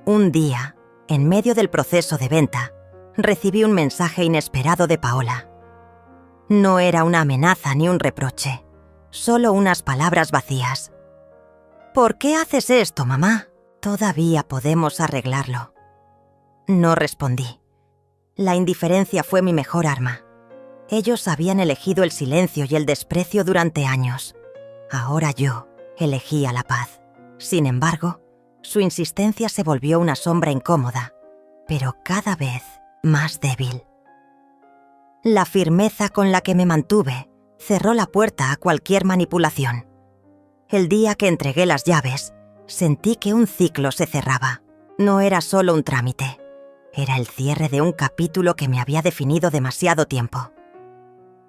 Un día, en medio del proceso de venta, recibí un mensaje inesperado de Paola. No era una amenaza ni un reproche, solo unas palabras vacías. ¿Por qué haces esto, mamá? Todavía podemos arreglarlo. No respondí. La indiferencia fue mi mejor arma. Ellos habían elegido el silencio y el desprecio durante años. Ahora yo elegía la paz. Sin embargo, su insistencia se volvió una sombra incómoda, pero cada vez más débil. La firmeza con la que me mantuve cerró la puerta a cualquier manipulación. El día que entregué las llaves, sentí que un ciclo se cerraba. No era solo un trámite, era el cierre de un capítulo que me había definido demasiado tiempo.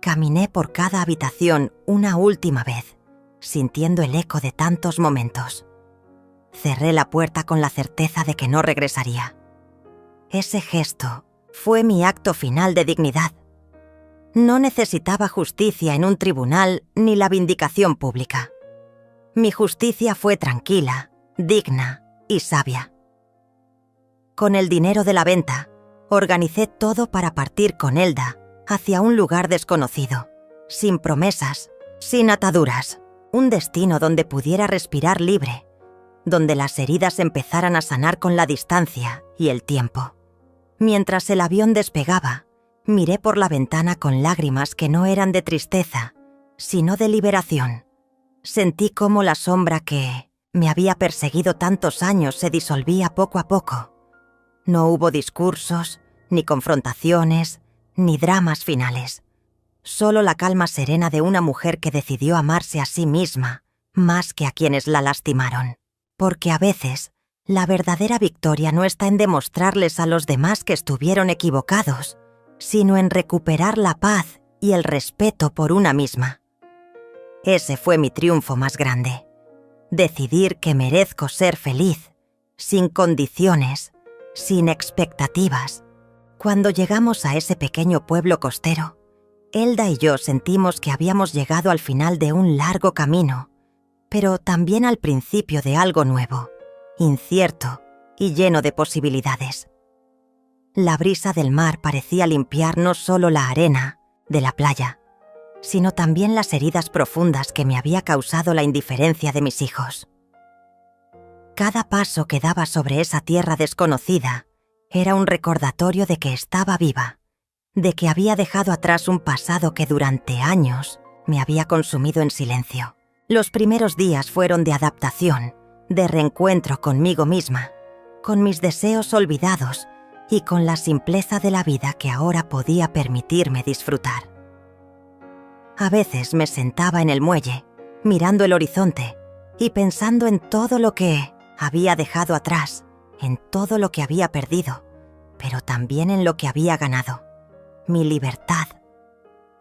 Caminé por cada habitación una última vez, sintiendo el eco de tantos momentos. Cerré la puerta con la certeza de que no regresaría. Ese gesto fue mi acto final de dignidad. No necesitaba justicia en un tribunal ni la vindicación pública. Mi justicia fue tranquila, digna y sabia. Con el dinero de la venta, organicé todo para partir con Elda hacia un lugar desconocido, sin promesas, sin ataduras, un destino donde pudiera respirar libre, donde las heridas empezaran a sanar con la distancia y el tiempo. Mientras el avión despegaba, miré por la ventana con lágrimas que no eran de tristeza, sino de liberación. Sentí cómo la sombra que me había perseguido tantos años se disolvía poco a poco. No hubo discursos, ni confrontaciones, ni dramas finales. Solo la calma serena de una mujer que decidió amarse a sí misma, más que a quienes la lastimaron. Porque a veces, la verdadera victoria no está en demostrarles a los demás que estuvieron equivocados, sino en recuperar la paz y el respeto por una misma. Ese fue mi triunfo más grande. Decidir que merezco ser feliz, sin condiciones, sin expectativas. Cuando llegamos a ese pequeño pueblo costero, Elda y yo sentimos que habíamos llegado al final de un largo camino, pero también al principio de algo nuevo, incierto y lleno de posibilidades. La brisa del mar parecía limpiar no solo la arena de la playa, sino también las heridas profundas que me había causado la indiferencia de mis hijos. Cada paso que daba sobre esa tierra desconocida era un recordatorio de que estaba viva, de que había dejado atrás un pasado que durante años me había consumido en silencio. Los primeros días fueron de adaptación, de reencuentro conmigo misma, con mis deseos olvidados y con la simpleza de la vida que ahora podía permitirme disfrutar. A veces me sentaba en el muelle, mirando el horizonte y pensando en todo lo que había dejado atrás, en todo lo que había perdido, pero también en lo que había ganado. Mi libertad.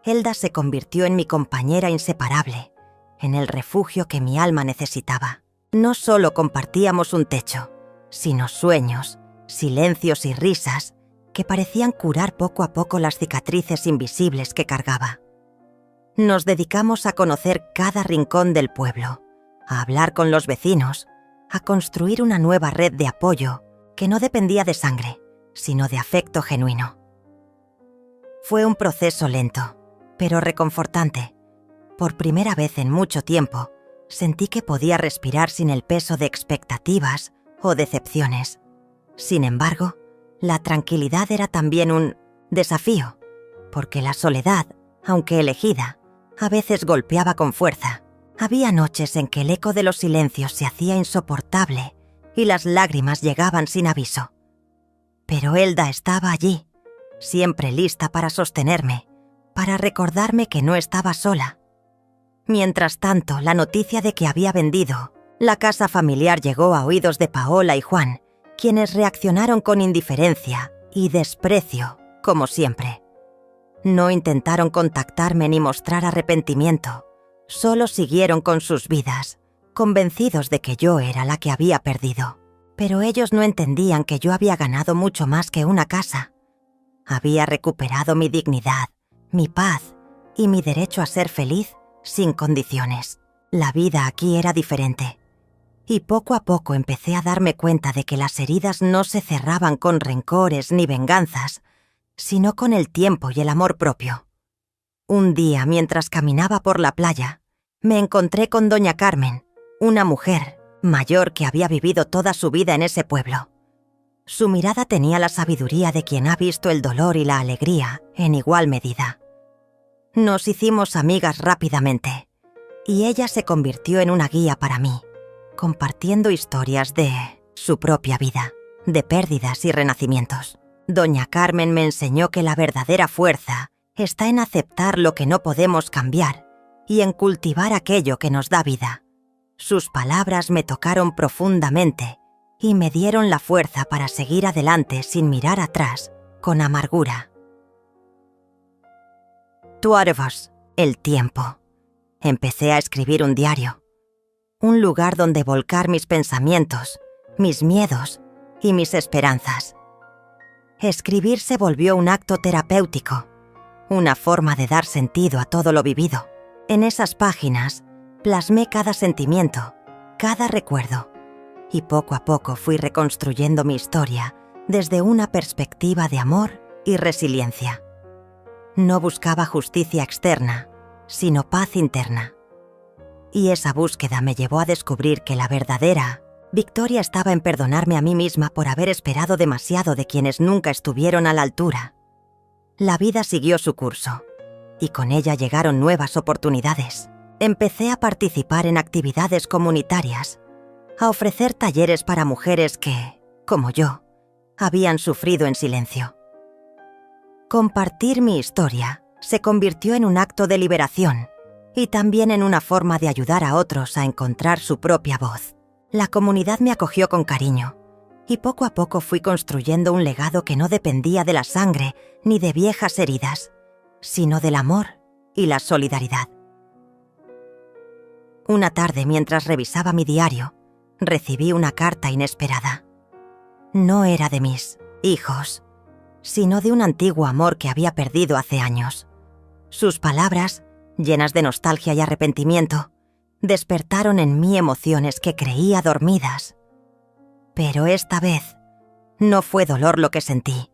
Elda se convirtió en mi compañera inseparable, en el refugio que mi alma necesitaba. No solo compartíamos un techo, sino sueños, silencios y risas que parecían curar poco a poco las cicatrices invisibles que cargaba. Nos dedicamos a conocer cada rincón del pueblo, a hablar con los vecinos, a construir una nueva red de apoyo que no dependía de sangre, sino de afecto genuino. Fue un proceso lento, pero reconfortante. Por primera vez en mucho tiempo, sentí que podía respirar sin el peso de expectativas o decepciones. Sin embargo, la tranquilidad era también un desafío, porque la soledad, aunque elegida, a veces golpeaba con fuerza. Había noches en que el eco de los silencios se hacía insoportable y las lágrimas llegaban sin aviso. Pero Elda estaba allí, siempre lista para sostenerme, para recordarme que no estaba sola. Mientras tanto, la noticia de que había vendido la casa familiar llegó a oídos de Paola y Juan, quienes reaccionaron con indiferencia y desprecio, como siempre. No intentaron contactarme ni mostrar arrepentimiento, solo siguieron con sus vidas, convencidos de que yo era la que había perdido. Pero ellos no entendían que yo había ganado mucho más que una casa. Había recuperado mi dignidad, mi paz y mi derecho a ser feliz sin condiciones. La vida aquí era diferente. Y poco a poco empecé a darme cuenta de que las heridas no se cerraban con rencores ni venganzas, sino con el tiempo y el amor propio. Un día, mientras caminaba por la playa, me encontré con doña Carmen, una mujer mayor que había vivido toda su vida en ese pueblo. Su mirada tenía la sabiduría de quien ha visto el dolor y la alegría en igual medida. Nos hicimos amigas rápidamente, y ella se convirtió en una guía para mí, compartiendo historias de su propia vida, de pérdidas y renacimientos. Doña Carmen me enseñó que la verdadera fuerza está en aceptar lo que no podemos cambiar y en cultivar aquello que nos da vida. Sus palabras me tocaron profundamente y me dieron la fuerza para seguir adelante sin mirar atrás, con amargura. Tuarvos, el tiempo. Empecé a escribir un diario, un lugar donde volcar mis pensamientos, mis miedos y mis esperanzas. Escribir se volvió un acto terapéutico, una forma de dar sentido a todo lo vivido. En esas páginas, Plasmé cada sentimiento, cada recuerdo, y poco a poco fui reconstruyendo mi historia desde una perspectiva de amor y resiliencia. No buscaba justicia externa, sino paz interna. Y esa búsqueda me llevó a descubrir que la verdadera victoria estaba en perdonarme a mí misma por haber esperado demasiado de quienes nunca estuvieron a la altura. La vida siguió su curso, y con ella llegaron nuevas oportunidades. Empecé a participar en actividades comunitarias, a ofrecer talleres para mujeres que, como yo, habían sufrido en silencio. Compartir mi historia se convirtió en un acto de liberación y también en una forma de ayudar a otros a encontrar su propia voz. La comunidad me acogió con cariño y poco a poco fui construyendo un legado que no dependía de la sangre ni de viejas heridas, sino del amor y la solidaridad. Una tarde, mientras revisaba mi diario, recibí una carta inesperada. No era de mis hijos, sino de un antiguo amor que había perdido hace años. Sus palabras, llenas de nostalgia y arrepentimiento, despertaron en mí emociones que creía dormidas. Pero esta vez no fue dolor lo que sentí,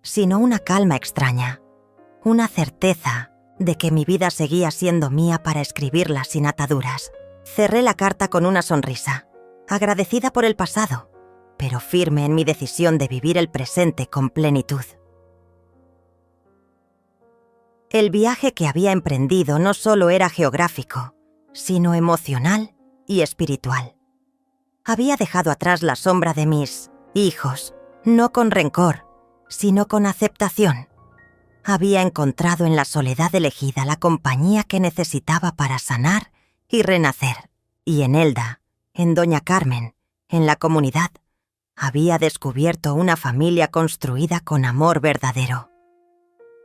sino una calma extraña, una certeza de que mi vida seguía siendo mía para escribirla sin ataduras. Cerré la carta con una sonrisa, agradecida por el pasado, pero firme en mi decisión de vivir el presente con plenitud. El viaje que había emprendido no solo era geográfico, sino emocional y espiritual. Había dejado atrás la sombra de mis hijos, no con rencor, sino con aceptación. Había encontrado en la soledad elegida la compañía que necesitaba para sanar y renacer. Y en Elda, en Doña Carmen, en la comunidad, había descubierto una familia construida con amor verdadero.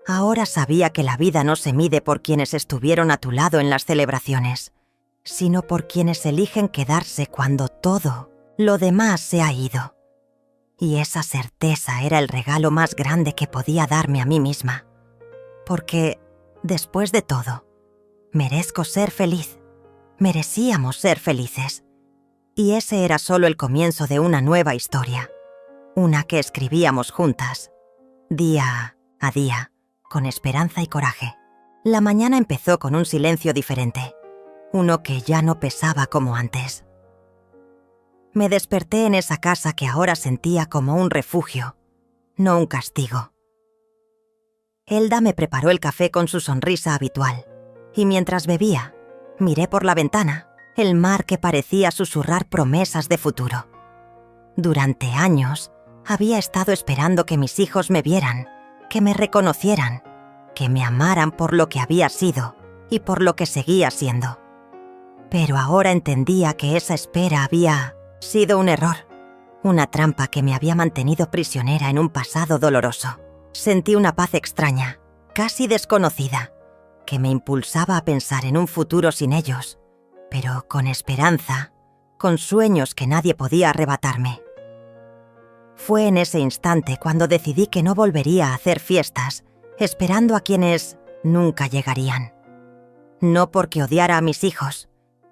Ahora sabía que la vida no se mide por quienes estuvieron a tu lado en las celebraciones, sino por quienes eligen quedarse cuando todo lo demás se ha ido. Y esa certeza era el regalo más grande que podía darme a mí misma. Porque, después de todo, merezco ser feliz. Merecíamos ser felices. Y ese era solo el comienzo de una nueva historia. Una que escribíamos juntas, día a día, con esperanza y coraje. La mañana empezó con un silencio diferente, uno que ya no pesaba como antes. Me desperté en esa casa que ahora sentía como un refugio, no un castigo. Elda me preparó el café con su sonrisa habitual, y mientras bebía, miré por la ventana el mar que parecía susurrar promesas de futuro. Durante años, había estado esperando que mis hijos me vieran, que me reconocieran, que me amaran por lo que había sido y por lo que seguía siendo. Pero ahora entendía que esa espera había sido un error, una trampa que me había mantenido prisionera en un pasado doloroso. Sentí una paz extraña, casi desconocida, que me impulsaba a pensar en un futuro sin ellos, pero con esperanza, con sueños que nadie podía arrebatarme. Fue en ese instante cuando decidí que no volvería a hacer fiestas, esperando a quienes nunca llegarían. No porque odiara a mis hijos,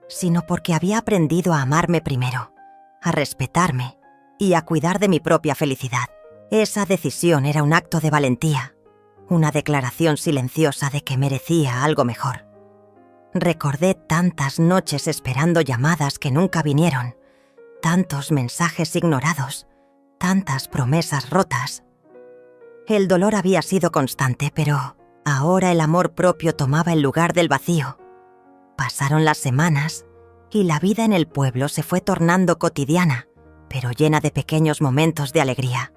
sino porque había aprendido a amarme primero, a respetarme y a cuidar de mi propia felicidad. Esa decisión era un acto de valentía, una declaración silenciosa de que merecía algo mejor. Recordé tantas noches esperando llamadas que nunca vinieron, tantos mensajes ignorados, tantas promesas rotas. El dolor había sido constante, pero ahora el amor propio tomaba el lugar del vacío. Pasaron las semanas y la vida en el pueblo se fue tornando cotidiana, pero llena de pequeños momentos de alegría.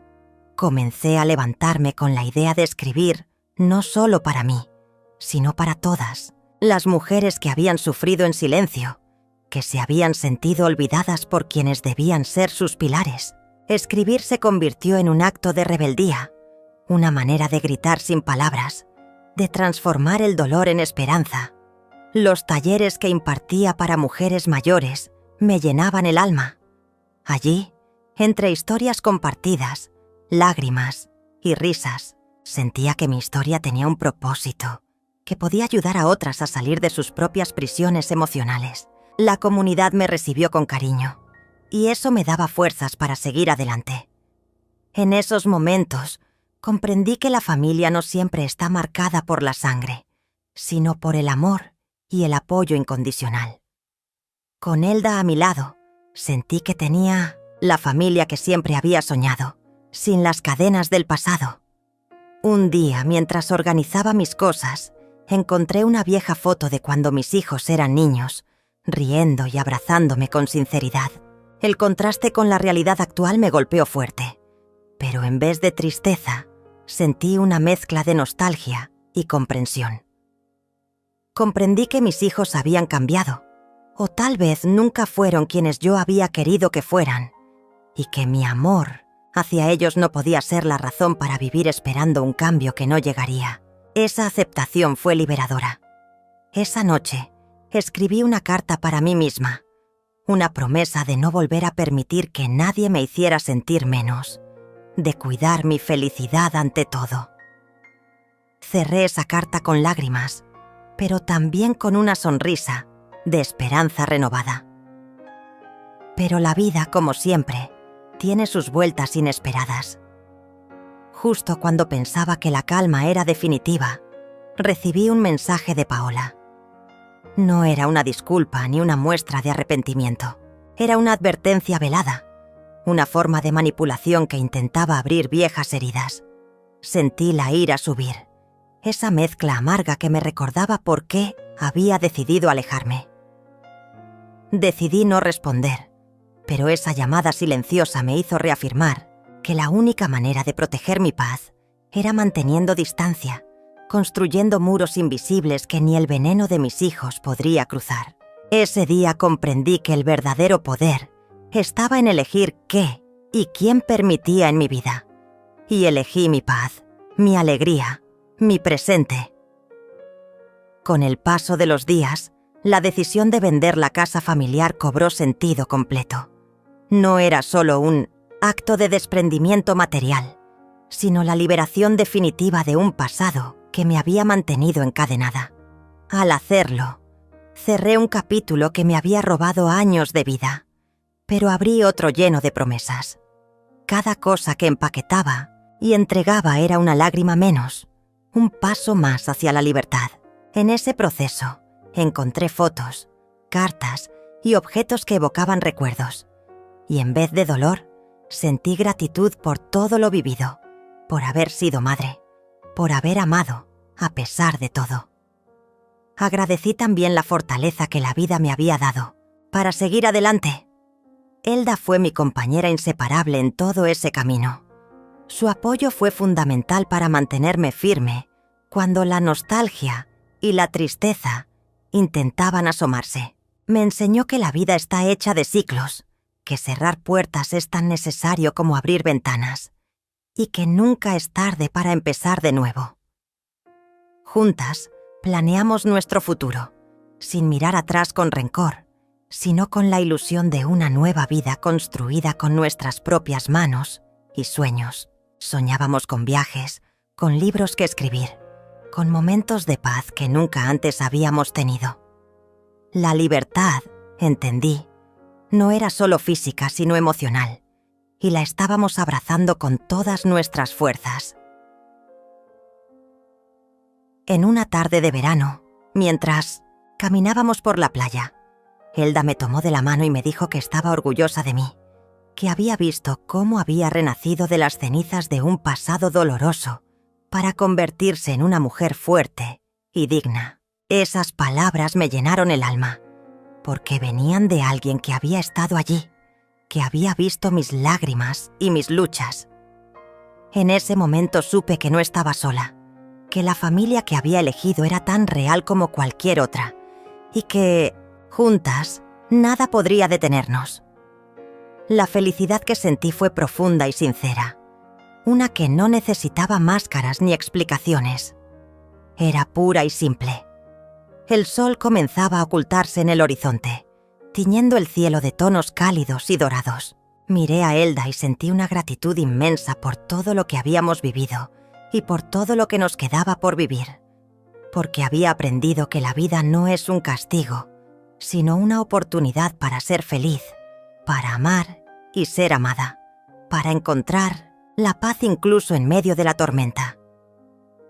Comencé a levantarme con la idea de escribir no solo para mí, sino para todas las mujeres que habían sufrido en silencio, que se habían sentido olvidadas por quienes debían ser sus pilares. Escribir se convirtió en un acto de rebeldía, una manera de gritar sin palabras, de transformar el dolor en esperanza. Los talleres que impartía para mujeres mayores me llenaban el alma. Allí, entre historias compartidas, lágrimas y risas, sentía que mi historia tenía un propósito, que podía ayudar a otras a salir de sus propias prisiones emocionales. La comunidad me recibió con cariño, y eso me daba fuerzas para seguir adelante. En esos momentos, comprendí que la familia no siempre está marcada por la sangre, sino por el amor y el apoyo incondicional. Con Elda a mi lado, sentí que tenía la familia que siempre había soñado, sin las cadenas del pasado. Un día, mientras organizaba mis cosas, encontré una vieja foto de cuando mis hijos eran niños, riendo y abrazándome con sinceridad. El contraste con la realidad actual me golpeó fuerte, pero en vez de tristeza, sentí una mezcla de nostalgia y comprensión. Comprendí que mis hijos habían cambiado, o tal vez nunca fueron quienes yo había querido que fueran, y que mi amor hacia ellos no podía ser la razón para vivir esperando un cambio que no llegaría. Esa aceptación fue liberadora. Esa noche, escribí una carta para mí misma, una promesa de no volver a permitir que nadie me hiciera sentir menos, de cuidar mi felicidad ante todo. Cerré esa carta con lágrimas, pero también con una sonrisa de esperanza renovada. Pero la vida, como siempre, tiene sus vueltas inesperadas. Justo cuando pensaba que la calma era definitiva, recibí un mensaje de Paola. No era una disculpa ni una muestra de arrepentimiento. Era una advertencia velada, una forma de manipulación que intentaba abrir viejas heridas. Sentí la ira subir, esa mezcla amarga que me recordaba por qué había decidido alejarme. Decidí no responder, pero esa llamada silenciosa me hizo reafirmar que la única manera de proteger mi paz era manteniendo distancia, construyendo muros invisibles que ni el veneno de mis hijos podría cruzar. Ese día comprendí que el verdadero poder estaba en elegir qué y quién permitía en mi vida. Y elegí mi paz, mi alegría, mi presente. Con el paso de los días, la decisión de vender la casa familiar cobró sentido completo. No era solo un acto de desprendimiento material, sino la liberación definitiva de un pasado que me había mantenido encadenada. Al hacerlo, cerré un capítulo que me había robado años de vida, pero abrí otro lleno de promesas. Cada cosa que empaquetaba y entregaba era una lágrima menos, un paso más hacia la libertad. En ese proceso, encontré fotos, cartas y objetos que evocaban recuerdos. Y en vez de dolor, sentí gratitud por todo lo vivido, por haber sido madre, por haber amado, a pesar de todo. Agradecí también la fortaleza que la vida me había dado, para seguir adelante. Elda fue mi compañera inseparable en todo ese camino. Su apoyo fue fundamental para mantenerme firme cuando la nostalgia y la tristeza intentaban asomarse. Me enseñó que la vida está hecha de ciclos, que cerrar puertas es tan necesario como abrir ventanas, y que nunca es tarde para empezar de nuevo. Juntas, planeamos nuestro futuro, sin mirar atrás con rencor, sino con la ilusión de una nueva vida construida con nuestras propias manos y sueños. Soñábamos con viajes, con libros que escribir, con momentos de paz que nunca antes habíamos tenido. La libertad, entendí, no era solo física, sino emocional, y la estábamos abrazando con todas nuestras fuerzas. En una tarde de verano, mientras caminábamos por la playa, Elda me tomó de la mano y me dijo que estaba orgullosa de mí, que había visto cómo había renacido de las cenizas de un pasado doloroso para convertirse en una mujer fuerte y digna. Esas palabras me llenaron el alma, porque venían de alguien que había estado allí, que había visto mis lágrimas y mis luchas. En ese momento supe que no estaba sola, que la familia que había elegido era tan real como cualquier otra, y que, juntas, nada podría detenernos. La felicidad que sentí fue profunda y sincera, una que no necesitaba máscaras ni explicaciones. Era pura y simple. El sol comenzaba a ocultarse en el horizonte, tiñendo el cielo de tonos cálidos y dorados. Miré a Elda y sentí una gratitud inmensa por todo lo que habíamos vivido y por todo lo que nos quedaba por vivir, porque había aprendido que la vida no es un castigo, sino una oportunidad para ser feliz, para amar y ser amada, para encontrar la paz incluso en medio de la tormenta.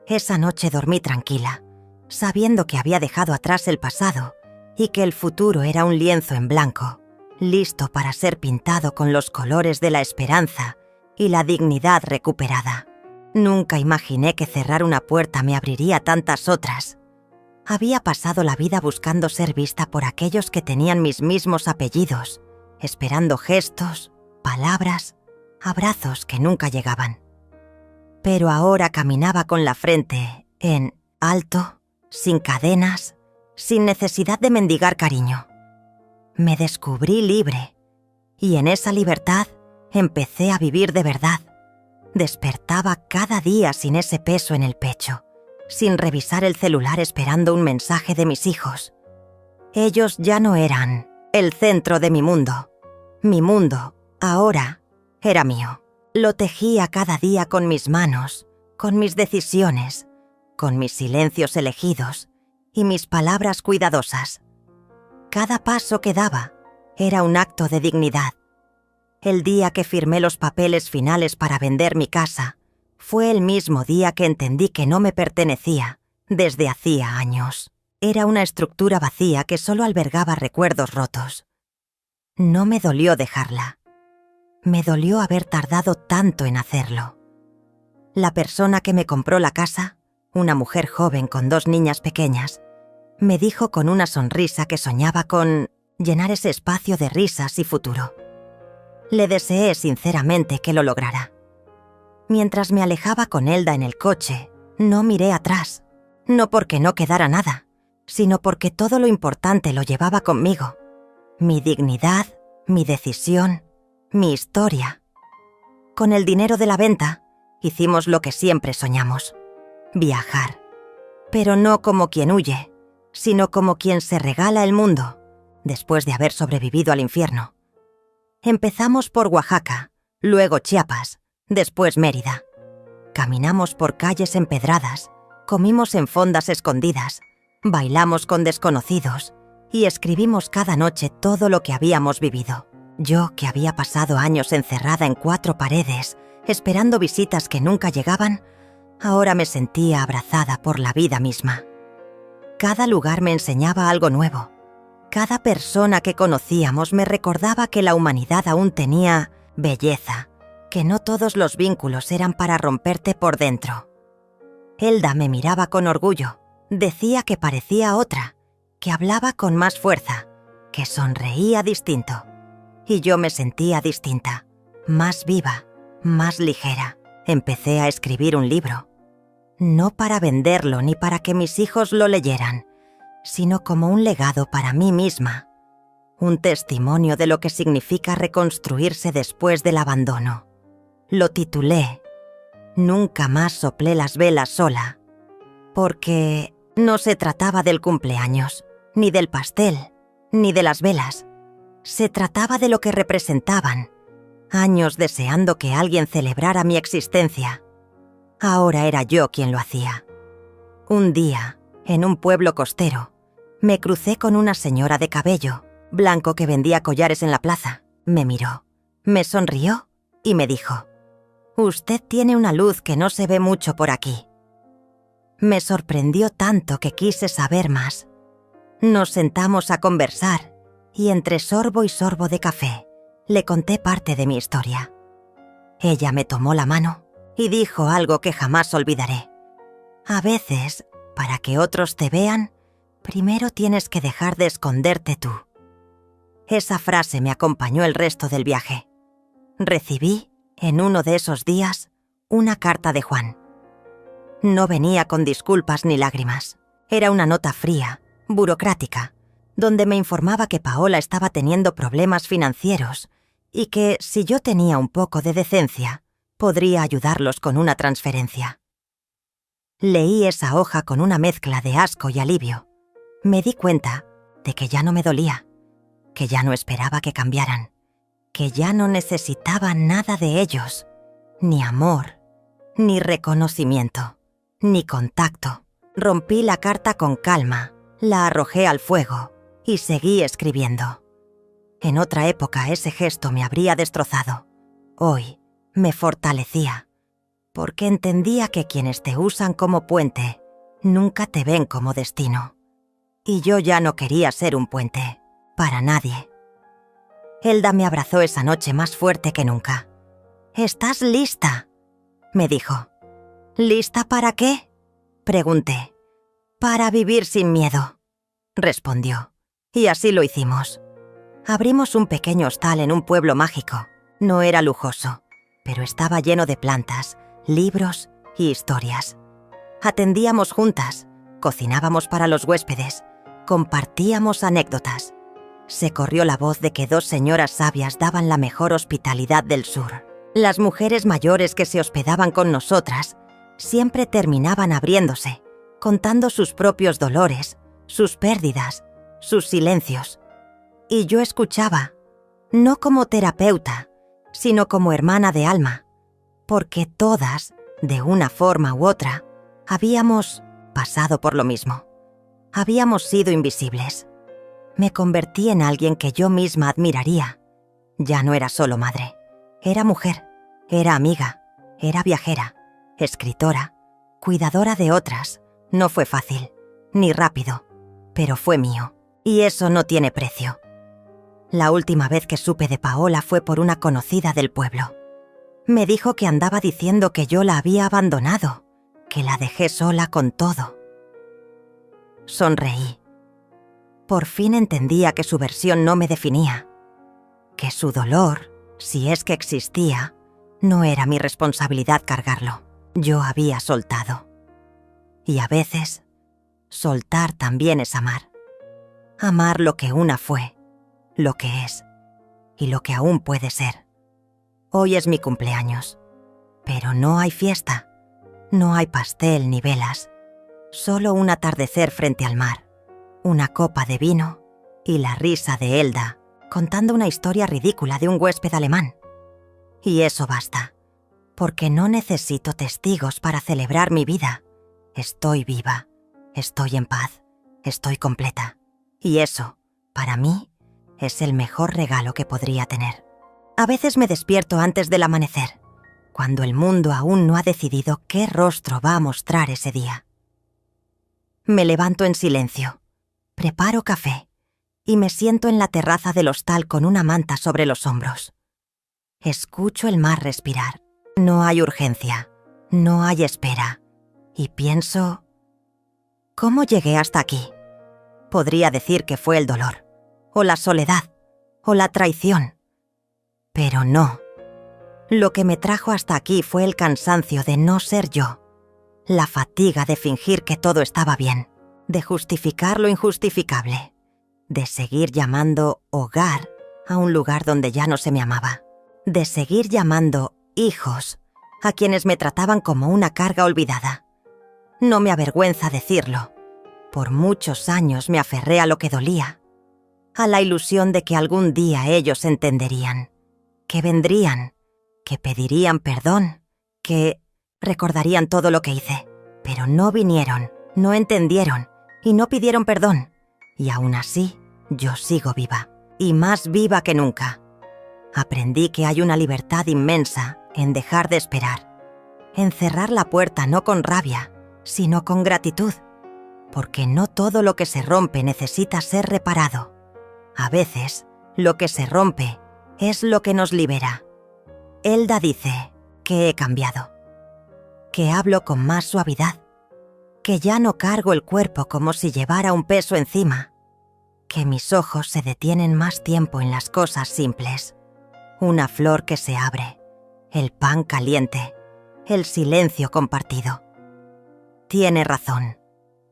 Esa noche dormí tranquila, sabiendo que había dejado atrás el pasado y que el futuro era un lienzo en blanco, listo para ser pintado con los colores de la esperanza y la dignidad recuperada. Nunca imaginé que cerrar una puerta me abriría tantas otras. Había pasado la vida buscando ser vista por aquellos que tenían mis mismos apellidos, esperando gestos, palabras, abrazos que nunca llegaban. Pero ahora caminaba con la frente en alto, sin cadenas, sin necesidad de mendigar cariño. Me descubrí libre, y en esa libertad empecé a vivir de verdad. Despertaba cada día sin ese peso en el pecho, sin revisar el celular esperando un mensaje de mis hijos. Ellos ya no eran el centro de mi mundo. Mi mundo, ahora, era mío. Lo tejía cada día con mis manos, con mis decisiones, con mis silencios elegidos y mis palabras cuidadosas. Cada paso que daba era un acto de dignidad. El día que firmé los papeles finales para vender mi casa fue el mismo día que entendí que no me pertenecía desde hacía años. Era una estructura vacía que solo albergaba recuerdos rotos. No me dolió dejarla. Me dolió haber tardado tanto en hacerlo. La persona que me compró la casa, una mujer joven con 2 niñas pequeñas, me dijo con una sonrisa que soñaba con llenar ese espacio de risas y futuro. Le deseé sinceramente que lo lograra. Mientras me alejaba con Elda en el coche, no miré atrás, no porque no quedara nada, sino porque todo lo importante lo llevaba conmigo. Mi dignidad, mi decisión, mi historia. Con el dinero de la venta, hicimos lo que siempre soñamos: viajar. Pero no como quien huye, sino como quien se regala el mundo, después de haber sobrevivido al infierno. Empezamos por Oaxaca, luego Chiapas, después Mérida. Caminamos por calles empedradas, comimos en fondas escondidas, bailamos con desconocidos y escribimos cada noche todo lo que habíamos vivido. Yo, que había pasado años encerrada en 4 paredes, esperando visitas que nunca llegaban, ahora me sentía abrazada por la vida misma. Cada lugar me enseñaba algo nuevo. Cada persona que conocíamos me recordaba que la humanidad aún tenía belleza, que no todos los vínculos eran para romperte por dentro. Elda me miraba con orgullo, decía que parecía otra, que hablaba con más fuerza, que sonreía distinto. Y yo me sentía distinta, más viva, más ligera. Empecé a escribir un libro. No para venderlo ni para que mis hijos lo leyeran, sino como un legado para mí misma. Un testimonio de lo que significa reconstruirse después del abandono. Lo titulé Nunca más soplé las velas sola, porque no se trataba del cumpleaños, ni del pastel, ni de las velas. Se trataba de lo que representaban, años deseando que alguien celebrara mi existencia. Ahora era yo quien lo hacía. Un día, en un pueblo costero, me crucé con una señora de cabello blanco que vendía collares en la plaza. Me miró, me sonrió y me dijo: «Usted tiene una luz que no se ve mucho por aquí». Me sorprendió tanto que quise saber más. Nos sentamos a conversar y entre sorbo y sorbo de café le conté parte de mi historia. Ella me tomó la mano y dijo algo que jamás olvidaré: «A veces, para que otros te vean, primero tienes que dejar de esconderte tú». Esa frase me acompañó el resto del viaje. Recibí, en uno de esos días, una carta de Juan. No venía con disculpas ni lágrimas. Era una nota fría, burocrática, donde me informaba que Paola estaba teniendo problemas financieros y que, si yo tenía un poco de decencia, podría ayudarlos con una transferencia. Leí esa hoja con una mezcla de asco y alivio. Me di cuenta de que ya no me dolía, que ya no esperaba que cambiaran, que ya no necesitaba nada de ellos, ni amor, ni reconocimiento, ni contacto. Rompí la carta con calma, la arrojé al fuego y seguí escribiendo. En otra época ese gesto me habría destrozado. Hoy me fortalecía, porque entendía que quienes te usan como puente nunca te ven como destino. Y yo ya no quería ser un puente, para nadie. Elda me abrazó esa noche más fuerte que nunca. «¿Estás lista?», me dijo. «¿Lista para qué?», pregunté. «Para vivir sin miedo», respondió. Y así lo hicimos. Abrimos un pequeño hostal en un pueblo mágico. No era lujoso, pero estaba lleno de plantas, libros y historias. Atendíamos juntas, cocinábamos para los huéspedes, compartíamos anécdotas. Se corrió la voz de que 2 señoras sabias daban la mejor hospitalidad del sur. Las mujeres mayores que se hospedaban con nosotras siempre terminaban abriéndose, contando sus propios dolores, sus pérdidas, sus silencios. Y yo escuchaba, no como terapeuta, sino como hermana de alma, porque todas, de una forma u otra, habíamos pasado por lo mismo. Habíamos sido invisibles. Me convertí en alguien que yo misma admiraría. Ya no era solo madre, era mujer, era amiga, era viajera, escritora, cuidadora de otras. No fue fácil, ni rápido, pero fue mío, y eso no tiene precio. La última vez que supe de Paola fue por una conocida del pueblo. Me dijo que andaba diciendo que yo la había abandonado, que la dejé sola con todo. Sonreí. Por fin entendía que su versión no me definía, que su dolor, si es que existía, no era mi responsabilidad cargarlo. Yo había soltado. Y a veces, soltar también es amar. Amar lo que una fue, lo que es y lo que aún puede ser. Hoy es mi cumpleaños, pero no hay fiesta, no hay pastel ni velas, solo un atardecer frente al mar, una copa de vino y la risa de Elda contando una historia ridícula de un huésped alemán. Y eso basta, porque no necesito testigos para celebrar mi vida. Estoy viva, estoy en paz, estoy completa. Y eso, para mí, es el mejor regalo que podría tener. A veces me despierto antes del amanecer, cuando el mundo aún no ha decidido qué rostro va a mostrar ese día. Me levanto en silencio, preparo café y me siento en la terraza del hostal con una manta sobre los hombros. Escucho el mar respirar. No hay urgencia, no hay espera. Y pienso, ¿cómo llegué hasta aquí? Podría decir que fue el dolor, o la soledad, o la traición. Pero no. Lo que me trajo hasta aquí fue el cansancio de no ser yo, la fatiga de fingir que todo estaba bien, de justificar lo injustificable, de seguir llamando hogar a un lugar donde ya no se me amaba, de seguir llamando hijos a quienes me trataban como una carga olvidada. No me avergüenza decirlo. Por muchos años me aferré a lo que dolía, a la ilusión de que algún día ellos entenderían, que vendrían, que pedirían perdón, que recordarían todo lo que hice. Pero no vinieron, no entendieron y no pidieron perdón. Y aún así, yo sigo viva, y más viva que nunca. Aprendí que hay una libertad inmensa en dejar de esperar, en cerrar la puerta no con rabia, sino con gratitud, porque no todo lo que se rompe necesita ser reparado. A veces, lo que se rompe es lo que nos libera. Elda dice que he cambiado, que hablo con más suavidad, que ya no cargo el cuerpo como si llevara un peso encima, que mis ojos se detienen más tiempo en las cosas simples. Una flor que se abre, el pan caliente, el silencio compartido. Tiene razón.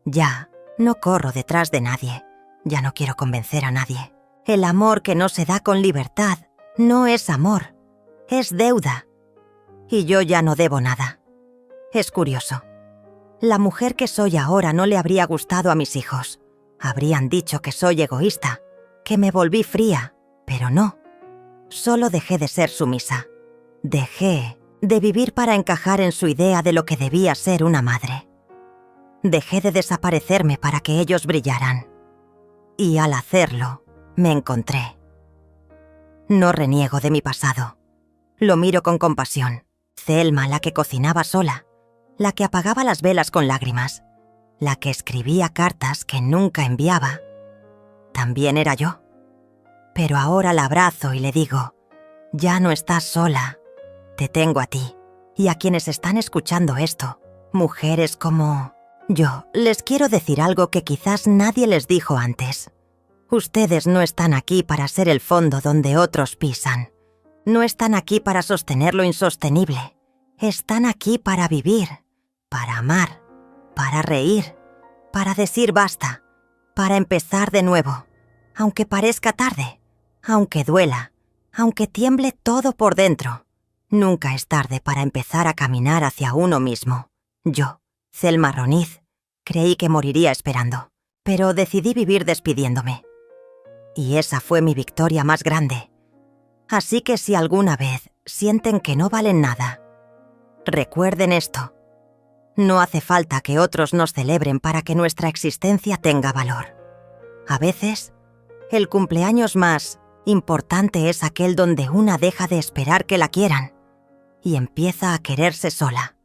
Ya no corro detrás de nadie, ya no quiero convencer a nadie. El amor que no se da con libertad no es amor, es deuda. Y yo ya no debo nada. Es curioso. La mujer que soy ahora no le habría gustado a mis hijos. Habrían dicho que soy egoísta, que me volví fría, pero no. Solo dejé de ser sumisa. Dejé de vivir para encajar en su idea de lo que debía ser una madre. Dejé de desaparecerme para que ellos brillaran. Y al hacerlo, me encontré. No reniego de mi pasado. Lo miro con compasión. Thelma, la que cocinaba sola, la que apagaba las velas con lágrimas, la que escribía cartas que nunca enviaba, también era yo. Pero ahora la abrazo y le digo, ya no estás sola, te tengo a ti. Y a quienes están escuchando esto, mujeres como yo, les quiero decir algo que quizás nadie les dijo antes. Ustedes no están aquí para ser el fondo donde otros pisan. No están aquí para sostener lo insostenible. Están aquí para vivir, para amar, para reír, para decir basta, para empezar de nuevo, aunque parezca tarde, aunque duela, aunque tiemble todo por dentro. Nunca es tarde para empezar a caminar hacia uno mismo. Yo, Thelma Roniz, creí que moriría esperando, pero decidí vivir despidiéndome. Y esa fue mi victoria más grande. Así que si alguna vez sienten que no valen nada, recuerden esto. No hace falta que otros nos celebren para que nuestra existencia tenga valor. A veces, el cumpleaños más importante es aquel donde una deja de esperar que la quieran y empieza a quererse sola.